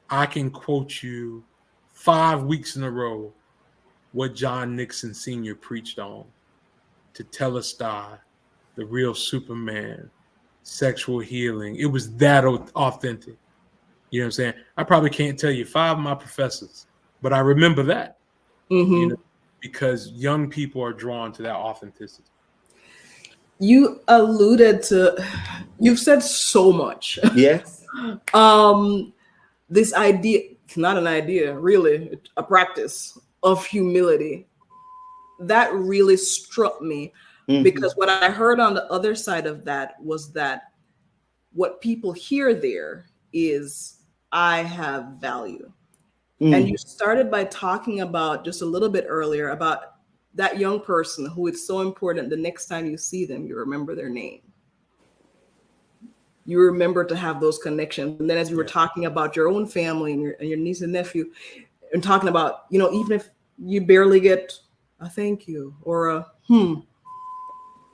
I can quote you 5 weeks in a row what John Nixon Sr. preached on. Tetelestai, the real Superman, sexual healing. It was that authentic. You know what I'm saying? I probably can't tell you 5 of my professors, but I remember that. Because young people are drawn to that authenticity. You alluded to, you've said so much. Yes. This idea, it's not an idea, really, a practice of humility. That really struck me because what I heard on the other side of that was that what people hear there is, "I have value." And you started by talking about just a little bit earlier about that young person who it's so important the next time you see them, you remember their name. You remember to have those connections. And then as you were talking about your own family and your niece and nephew, and talking about, even if you barely get a thank you or a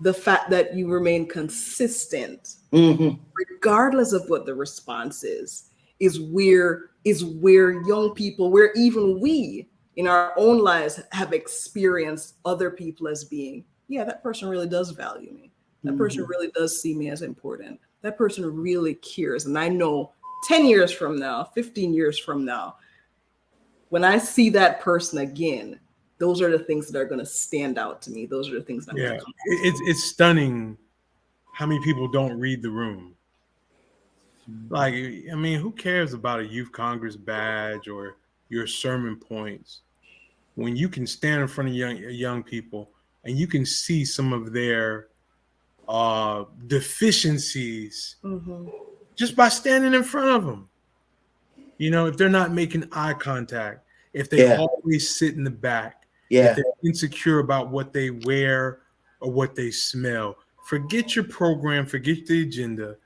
The fact that you remain consistent, regardless of what the response is where young people, where even we in our own lives have experienced other people as being, yeah, that person really does value me. That person really does see me as important. That person really cares. And I know 10 years from now, 15 years from now, when I see that person again, those are the things that are going to stand out to me. Those are the things that I'm going to come it's stunning how many people don't read the room. Like, I mean, who cares about a youth Congress badge or your sermon points when you can stand in front of young people and you can see some of their deficiencies just by standing in front of them. You know, if they're not making eye contact, if they always sit in the back, if they're insecure about what they wear or what they smell, forget your program, forget the agenda.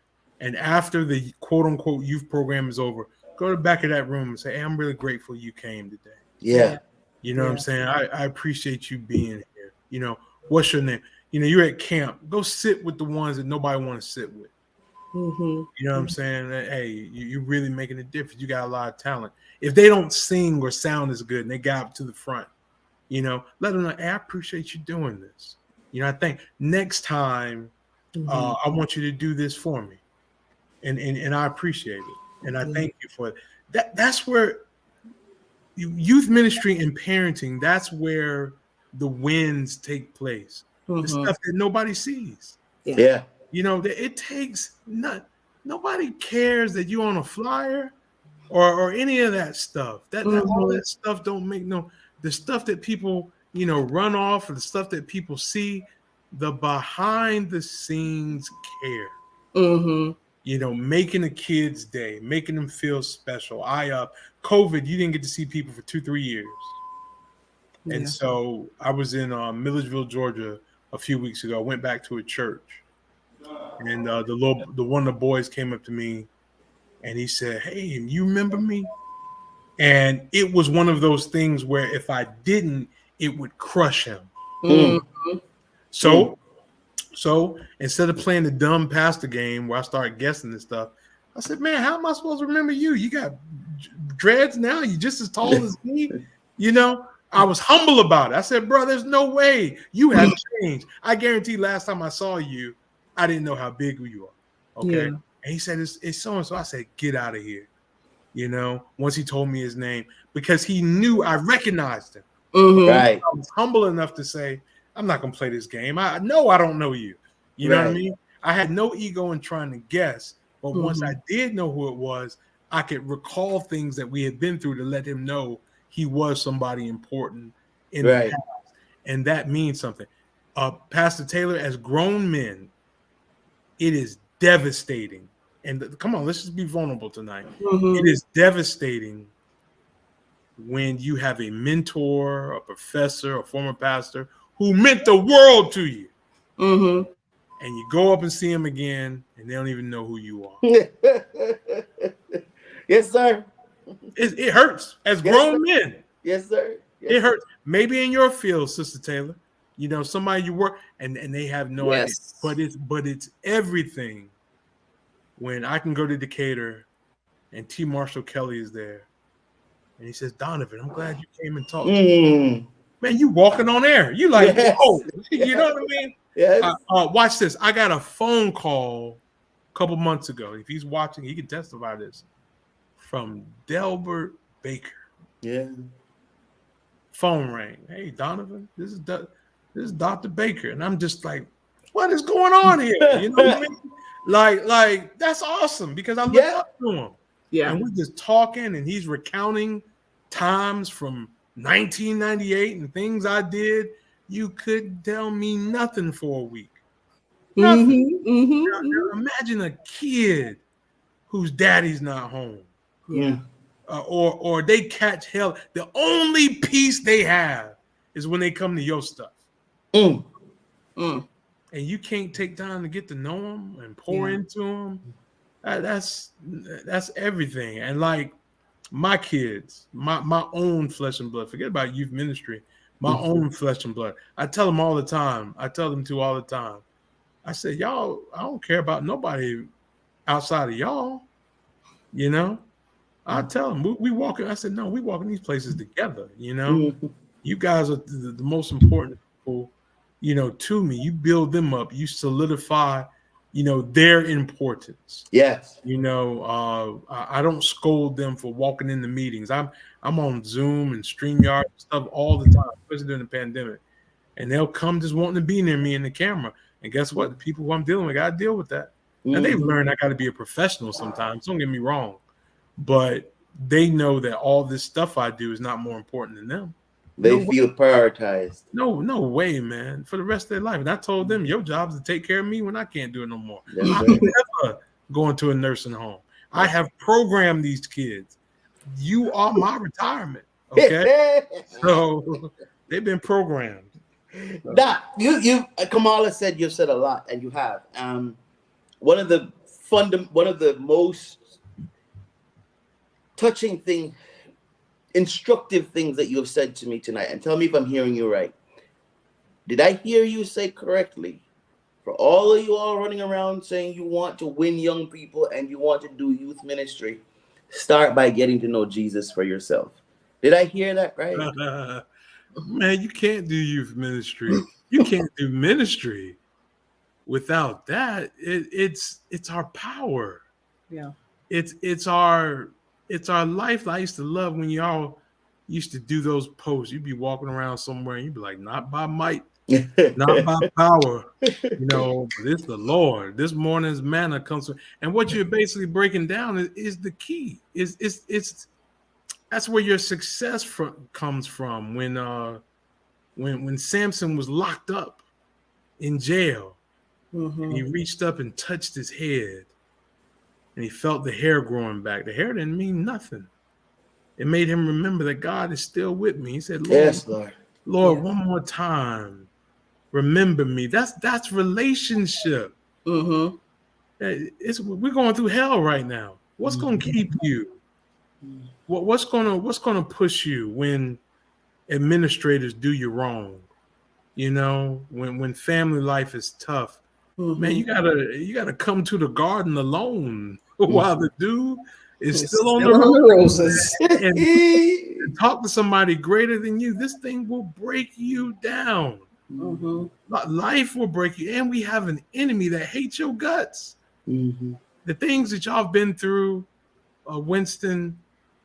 And after the quote unquote youth program is over, go to the back of that room and say, hey, I'm really grateful you came today. Yeah. You know what I'm saying? I appreciate you being here. You know, what's your name? You know, you're at camp. Go sit with the ones that nobody want to sit with. You know what I'm saying? Hey, you're really making a difference. You got a lot of talent. If they don't sing or sound as good and they got up to the front, you know, let them know, hey, I appreciate you doing this. You know, I think next time I want you to do this for me. And I appreciate it. And I thank you for it. That's where youth ministry and parenting, that's where the wins take place. The stuff that nobody sees. Yeah. You know, it takes nobody cares that you're on a flyer or any of that stuff. That all that stuff don't make the stuff that people, you know, run off, or the stuff that people see, the behind the scenes care. You know, making a kid's day, making them feel special. COVID, you didn't get to see people for 2-3 years. And so I was in Milledgeville, Georgia a few weeks ago. I went back to a church. And the one of the boys came up to me and he said, hey, you remember me? And it was one of those things where if I didn't, it would crush him. So instead of playing the dumb pastor game where I started guessing this stuff, I said, man, how am I supposed to remember you? You got dreads now. You just as tall as me. You know, I was humble about it. I said, bro, there's no way you have changed. I guarantee last time I saw you, I didn't know how big you are. Okay. And he said, it's so-and-so. I said, get out of here. You know, once he told me his name, because he knew I recognized him. Right. I was humble enough to say, I'm not going to play this game. I know I don't know you. You know what I mean? I had no ego in trying to guess. But once I did know who it was, I could recall things that we had been through to let him know he was somebody important in the past. And that means something. Pastor Taylor, as grown men, it is devastating. And come on, let's just be vulnerable tonight. It is devastating when you have a mentor, a professor, a former pastor who meant the world to you. And you go up and see him again, and they don't even know who you are. Yes, sir. It hurts as grown men. Yes, sir. Yes, it hurts. Maybe in your field, Sister Taylor, you know, somebody you work and they have no idea. But it's everything. When I can go to Decatur and T. Marshall Kelly is there, and he says, Donovan, I'm glad you came and talked to me. Man, you walking on air. You like, whoa. You know what I mean? Yes. Watch this. I got a phone call a couple months ago. If he's watching, he can testify this. From Delbert Baker. Yeah. Phone rang. Hey, Donovan, this is Dr. Baker. And I'm just like, what is going on here? You know what I mean? Like that's awesome because I look up to him. Yeah. And we're just talking and he's recounting times from 1998 and things I did. You couldn't tell me nothing for a week. Nothing. Now imagine a kid whose daddy's not home. Yeah. Or they catch hell. The only peace they have is when they come to your stuff. And you can't take time to get to know them and pour into them. That's everything. And like my kids, my own flesh and blood. Forget about youth ministry. My own flesh and blood. I tell them all the time. I tell them all the time. I said, y'all, I don't care about nobody outside of y'all. You know, I tell them we walk. I said, no, we walk in these places together. You know, you guys are the most important people. You know, to me, you build them up. You solidify, you know, their importance. Yes. You know, I don't scold them for walking in the meetings. I'm on Zoom and StreamYard and stuff all the time, especially during the pandemic. And they'll come just wanting to be near me in the camera. And guess what? The people who I'm dealing with, I deal with that. And they've learned I got to be a professional sometimes. Don't get me wrong. But they know that all this stuff I do is not more important than them. They feel prioritized. No way, man. For the rest of their life. And I told them, your job is to take care of me when I can't do it no more. I'm never going to a nursing home. I have programmed these kids. You are my retirement. Okay. So they've been programmed. That you Kamala said you've said a lot, and you have. One of the most touching thing, instructive things that you have said to me tonight, and tell me if I'm hearing you right. Did I hear you say correctly? For all of you all running around saying you want to win young people and you want to do youth ministry, start by getting to know Jesus for yourself. Did I hear that right? Man, you can't do youth ministry. You can't do ministry without that. It's our power. Yeah. It's our life. I used to love when y'all used to do those posts. You'd be walking around somewhere and you'd be like, not by might, not by power. You know, but it's the Lord. This morning's manna comes from, and what you're basically breaking down is the key. It's that's where your success comes from. When Samson was locked up in jail, and he reached up and touched his head, and he felt the hair growing back. The hair didn't mean nothing. It made him remember that God is still with me. He said, Lord, yes, Lord, one more time, remember me. That's relationship. We're going through hell right now. What's going to keep you? What's gonna push you when administrators do you wrong? You know, when family life is tough, man, you gotta come to the garden alone while the dew is still on the roses, and talk to somebody greater than you. This thing will break you down. Life will break you, and we have an enemy that hates your guts. The things that y'all have been through, Winston.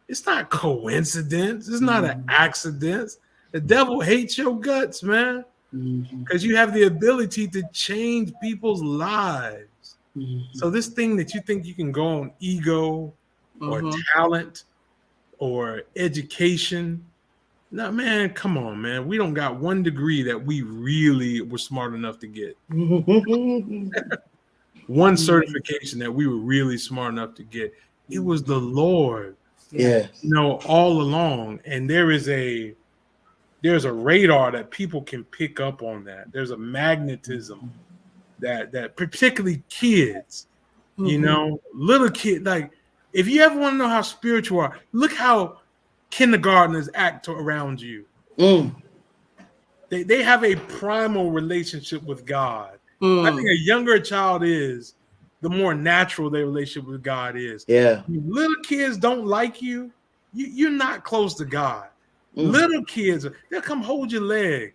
It's not coincidence. It's not an accident. The devil hates your guts, man, because you have the ability to change people's lives. So this thing that you think you can go on ego or talent or education, no, man, come on, man. We don't got one degree that we really were smart enough to get. One certification that we were really smart enough to get. It was the Lord. Yes. You know, all along. And there's a radar that people can pick up on that. There's a magnetism that particularly kids, you know, little kids. Like, if you ever want to know how spiritual you are, look how kindergartners act around you. They have a primal relationship with God. I think a younger a child is, the more natural their relationship with God is. Yeah. Little kids don't like you. You're not close to God. Little kids, they'll come hold your leg.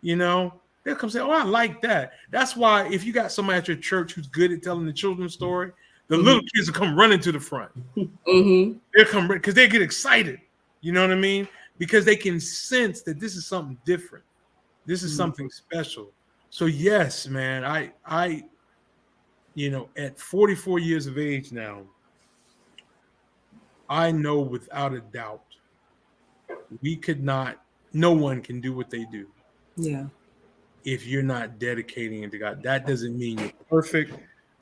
You know, they'll come say, oh, I like that. That's why if you got somebody at your church who's good at telling the children's story, the little kids will come running to the front. They'll come because they get excited. You know what I mean? Because they can sense that this is something different. This is something special. So yes, man, I you know, at 44 years of age now, I know without a doubt no one can do what they do. Yeah. If you're not dedicating it to God. That doesn't mean you're perfect.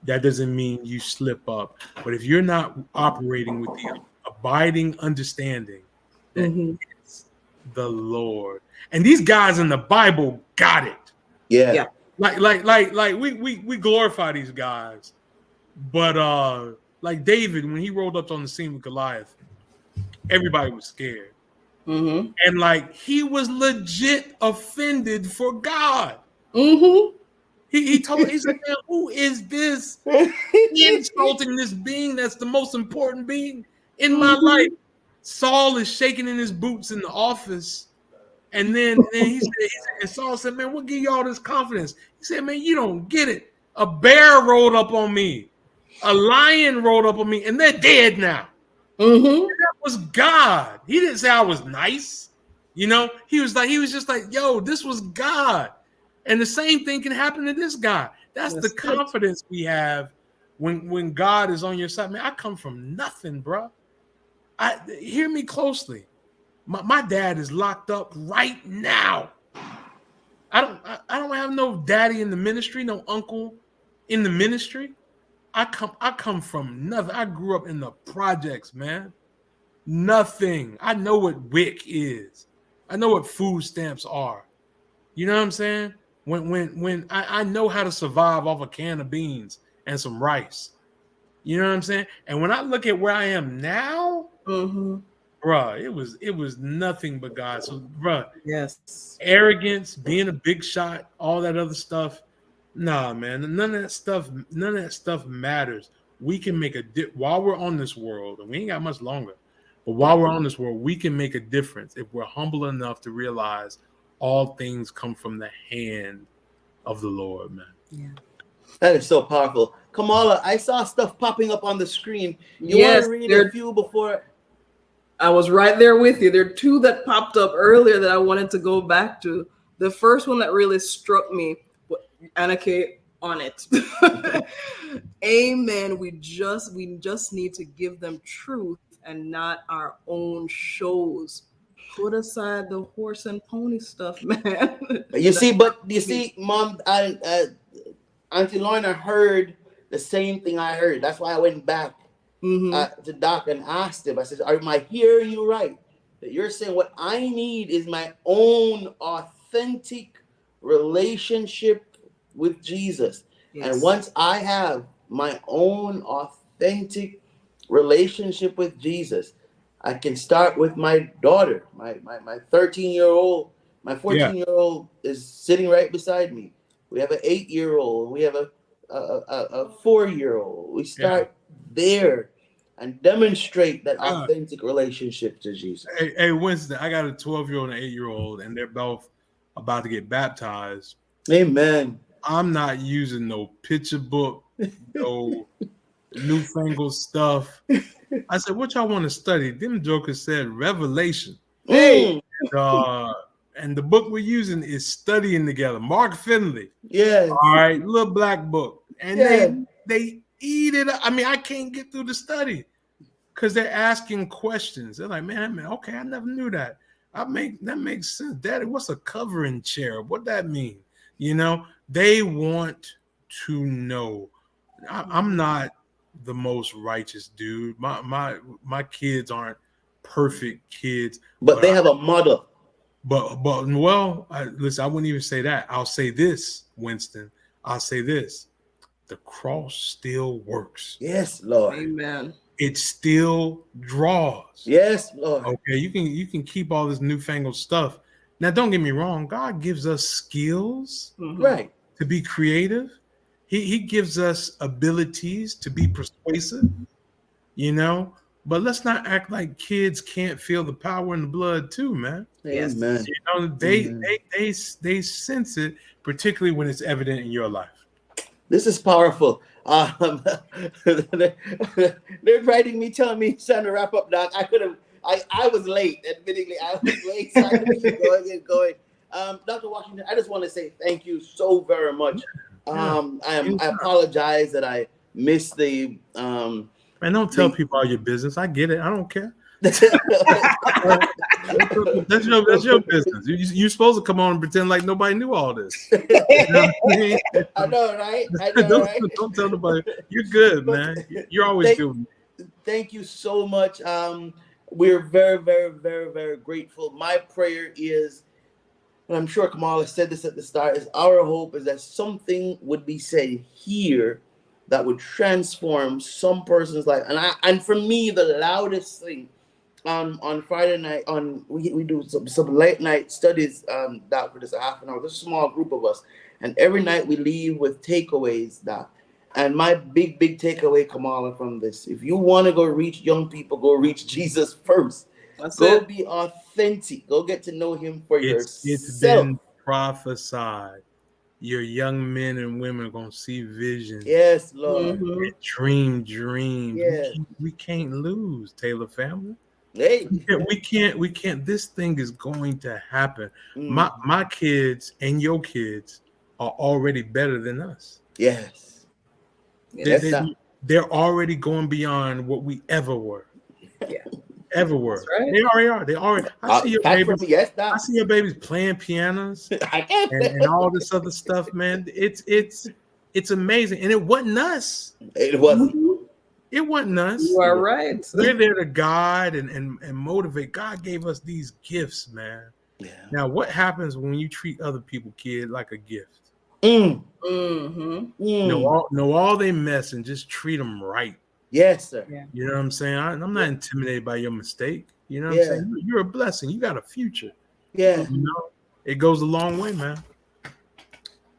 That doesn't mean you slip up. But if you're not operating with the abiding understanding that it's the Lord. And these guys in the Bible got it. Yeah. Like we glorify these guys, but like David, when he rolled up on the scene with Goliath, everybody was scared. Mm-hmm. And like he was legit offended for God. Mm-hmm. He said, man, who is this insulting this being that's the most important being in my life? Saul is shaking in his boots in the office. And then he said, and Saul said, man, what give you all this confidence? He said, man, you don't get it. A bear rolled up on me. A lion rolled up on me, and they're dead now. Mm-hmm. And that was God. He didn't say I was nice. You know, he was just like, yo, this was God. And the same thing can happen to this guy. That's the confidence we have when God is on your side. Man, I come from nothing, bro. Hear me closely. My dad is locked up right now. I don't have no daddy in the ministry, no uncle in the ministry. I come from nothing. I grew up in the projects, man. Nothing. I know what WIC is. I know what food stamps are. You know what I'm saying? When I know how to survive off a can of beans and some rice. You know what I'm saying? And when I look at where I am now, bruh, it was nothing but God. So, bruh, Yes, arrogance, being a big shot, all that other stuff. Nah, man, none of that stuff matters. We can make while we're on this world, and we ain't got much longer. But while we're on this world, we can make a difference if we're humble enough to realize all things come from the hand of the Lord, man. yeah. That is so powerful. Kamala, I saw stuff popping up on the screen. You Yes, want to read a few before? I was right there with you. There are two that popped up earlier that I wanted to go back to. The first one that really struck me, Anake, on it. Amen. We just need to give them truth and not our own shows. Put aside the horse and pony stuff, man. You see, Mom, Auntie Lorna heard the same thing I heard. That's why I went back to Doc and asked him. I said, am I hearing you right? That you're saying what I need is my own authentic relationship with Jesus. Yes. And once I have my own authentic relationship with Jesus, I can start with my daughter, my 13-year-old. My 14-year-old is sitting right beside me. We have an 8-year-old. We have a 4-year-old. We start there and demonstrate that authentic relationship to Jesus. Hey, Winston, I got a 12-year-old and an 8-year-old, and they're both about to get baptized. Amen. I'm not using no picture book, no newfangled stuff. I said, what y'all want to study? Them jokers said Revelation. Hey. And the book we're using is Studying Together. Mark Finley. Yeah. All right, little black book. And they eat it up. I mean, I can't get through the study because they're asking questions. They're like, man, okay, I never knew that. That makes sense. Daddy, what's a covering chair? What that mean? You know, they want to know. I'm not the most righteous dude. My kids aren't perfect kids. But they have a mother. But listen, I wouldn't even say that. I'll say this, Winston. I'll say this. The cross still works. Yes, Lord. Amen. It still draws. Yes, Lord. Okay, you can keep all this newfangled stuff. Now, don't get me wrong. God gives us skills, right, to be creative. He gives us abilities to be persuasive. You know, but let's not act like kids can't feel the power in the blood too, man. Yes, you know, they sense it, particularly when it's evident in your life. This is powerful. They're writing me, telling me it's time to wrap up, Doc. I was late. Admittedly, I was late. So I could keep going and going. Dr. Washington, I just want to say thank you so very much. I apologize that I missed the. Man, don't tell people all your business. I get it. I don't care. That's your business. You're supposed to come on and pretend like nobody knew all this. You know what I mean? I know, right? Don't tell nobody. You're good, man. You're always good. Thank you so much. We're very, very, very, very grateful. My prayer is, and I'm sure Kamala said this at the start, is our hope is that something would be said here that would transform some person's life. And for me, the loudest thing on Friday night we do some late night studies Doc, for just a half an hour. There's a small group of us, and every night we leave with takeaways, Doc. And my big takeaway, Kamala, from this: if you want to go reach young people, go reach Jesus first. Go be authentic. Go get to know Him for yourself. It's been prophesied. Your young men and women are gonna see visions. Yes, Lord. Dream dreams. Yes. We can't lose, Taylor family. Hey. We can't. This thing is going to happen. My kids and your kids are already better than us. Yes. They're already going beyond what we ever were. Yeah. Ever were. Right. They already are. They already. I see your babies. Yes, I see your babiys playing pianos and all this other stuff, man. It's amazing, and it wasn't us. It wasn't. It wasn't us. You are right. We're there to guide and motivate. God gave us these gifts, man. Yeah. Now, what happens when you treat other people, kid, like a gift? Know all they mess and just treat them right. Yes, sir. Yeah. You know what I'm saying? I'm not intimidated by your mistake. You know what I'm saying? You're a blessing. You got a future. Yeah. You know, it goes a long way, man.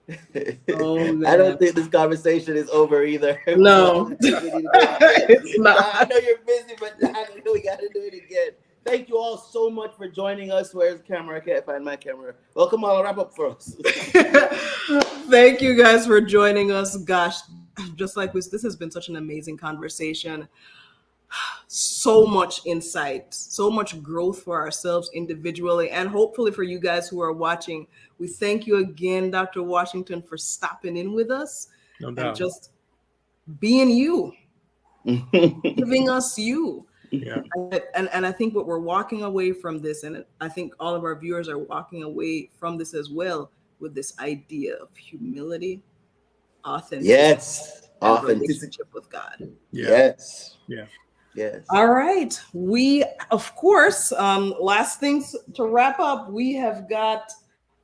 I don't think this conversation is over either. No, it's not. I know you're busy, but I know we got to do it again. Thank you all so much for joining us. Where's the camera? I can't find my camera. Well, come on, wrap up for us. Thank you guys for joining us. Gosh, just like this has been such an amazing conversation. So much insight, so much growth for ourselves individually, and hopefully for you guys who are watching. We thank you again, Dr. Washington, for stopping in with us and just being you, giving us you. Yeah. And I think what we're walking away from this, and I think all of our viewers are walking away from this as well, with this idea of humility, authenticity, relationship with God. Yeah. Yes. Yeah. Yes. All right. We, of course, last things to wrap up, we have got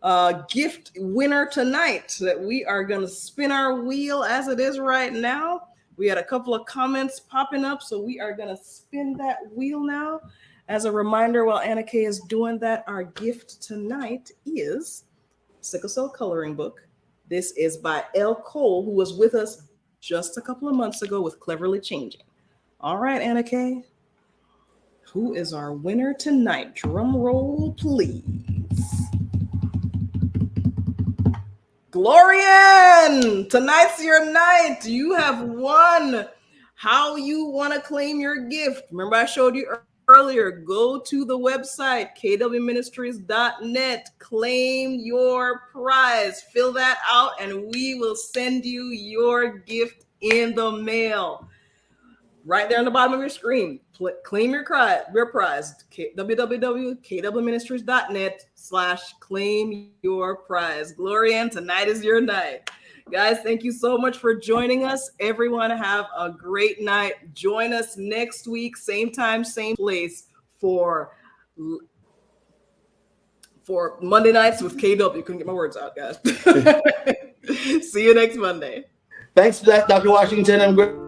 a gift winner tonight that we are going to spin our wheel as it is right now. We had a couple of comments popping up, so we are going to spin that wheel now. As a reminder, while Anna Kay is doing that, our gift tonight is Sickle Cell Coloring Book. This is by L. Cole, who was with us just a couple of months ago with Cleverly Changing. All right, Anna Kay. Who is our winner tonight? Drum roll, please. Glorian, tonight's your night. You have won. How you want to claim your gift? Remember, I showed you earlier. Go to the website, kwministries.net. Claim your prize. Fill that out, and we will send you your gift in the mail. Right there on the bottom of your screen, claim your prize, www.kwministries.net/claim your prize. Glorian, tonight is your night. Guys, thank you so much for joining us. Everyone have a great night. Join us next week, same time, same place for Monday Nights with KW. Couldn't get my words out, guys. See you next Monday. Thanks for that, Dr. Washington. I'm great.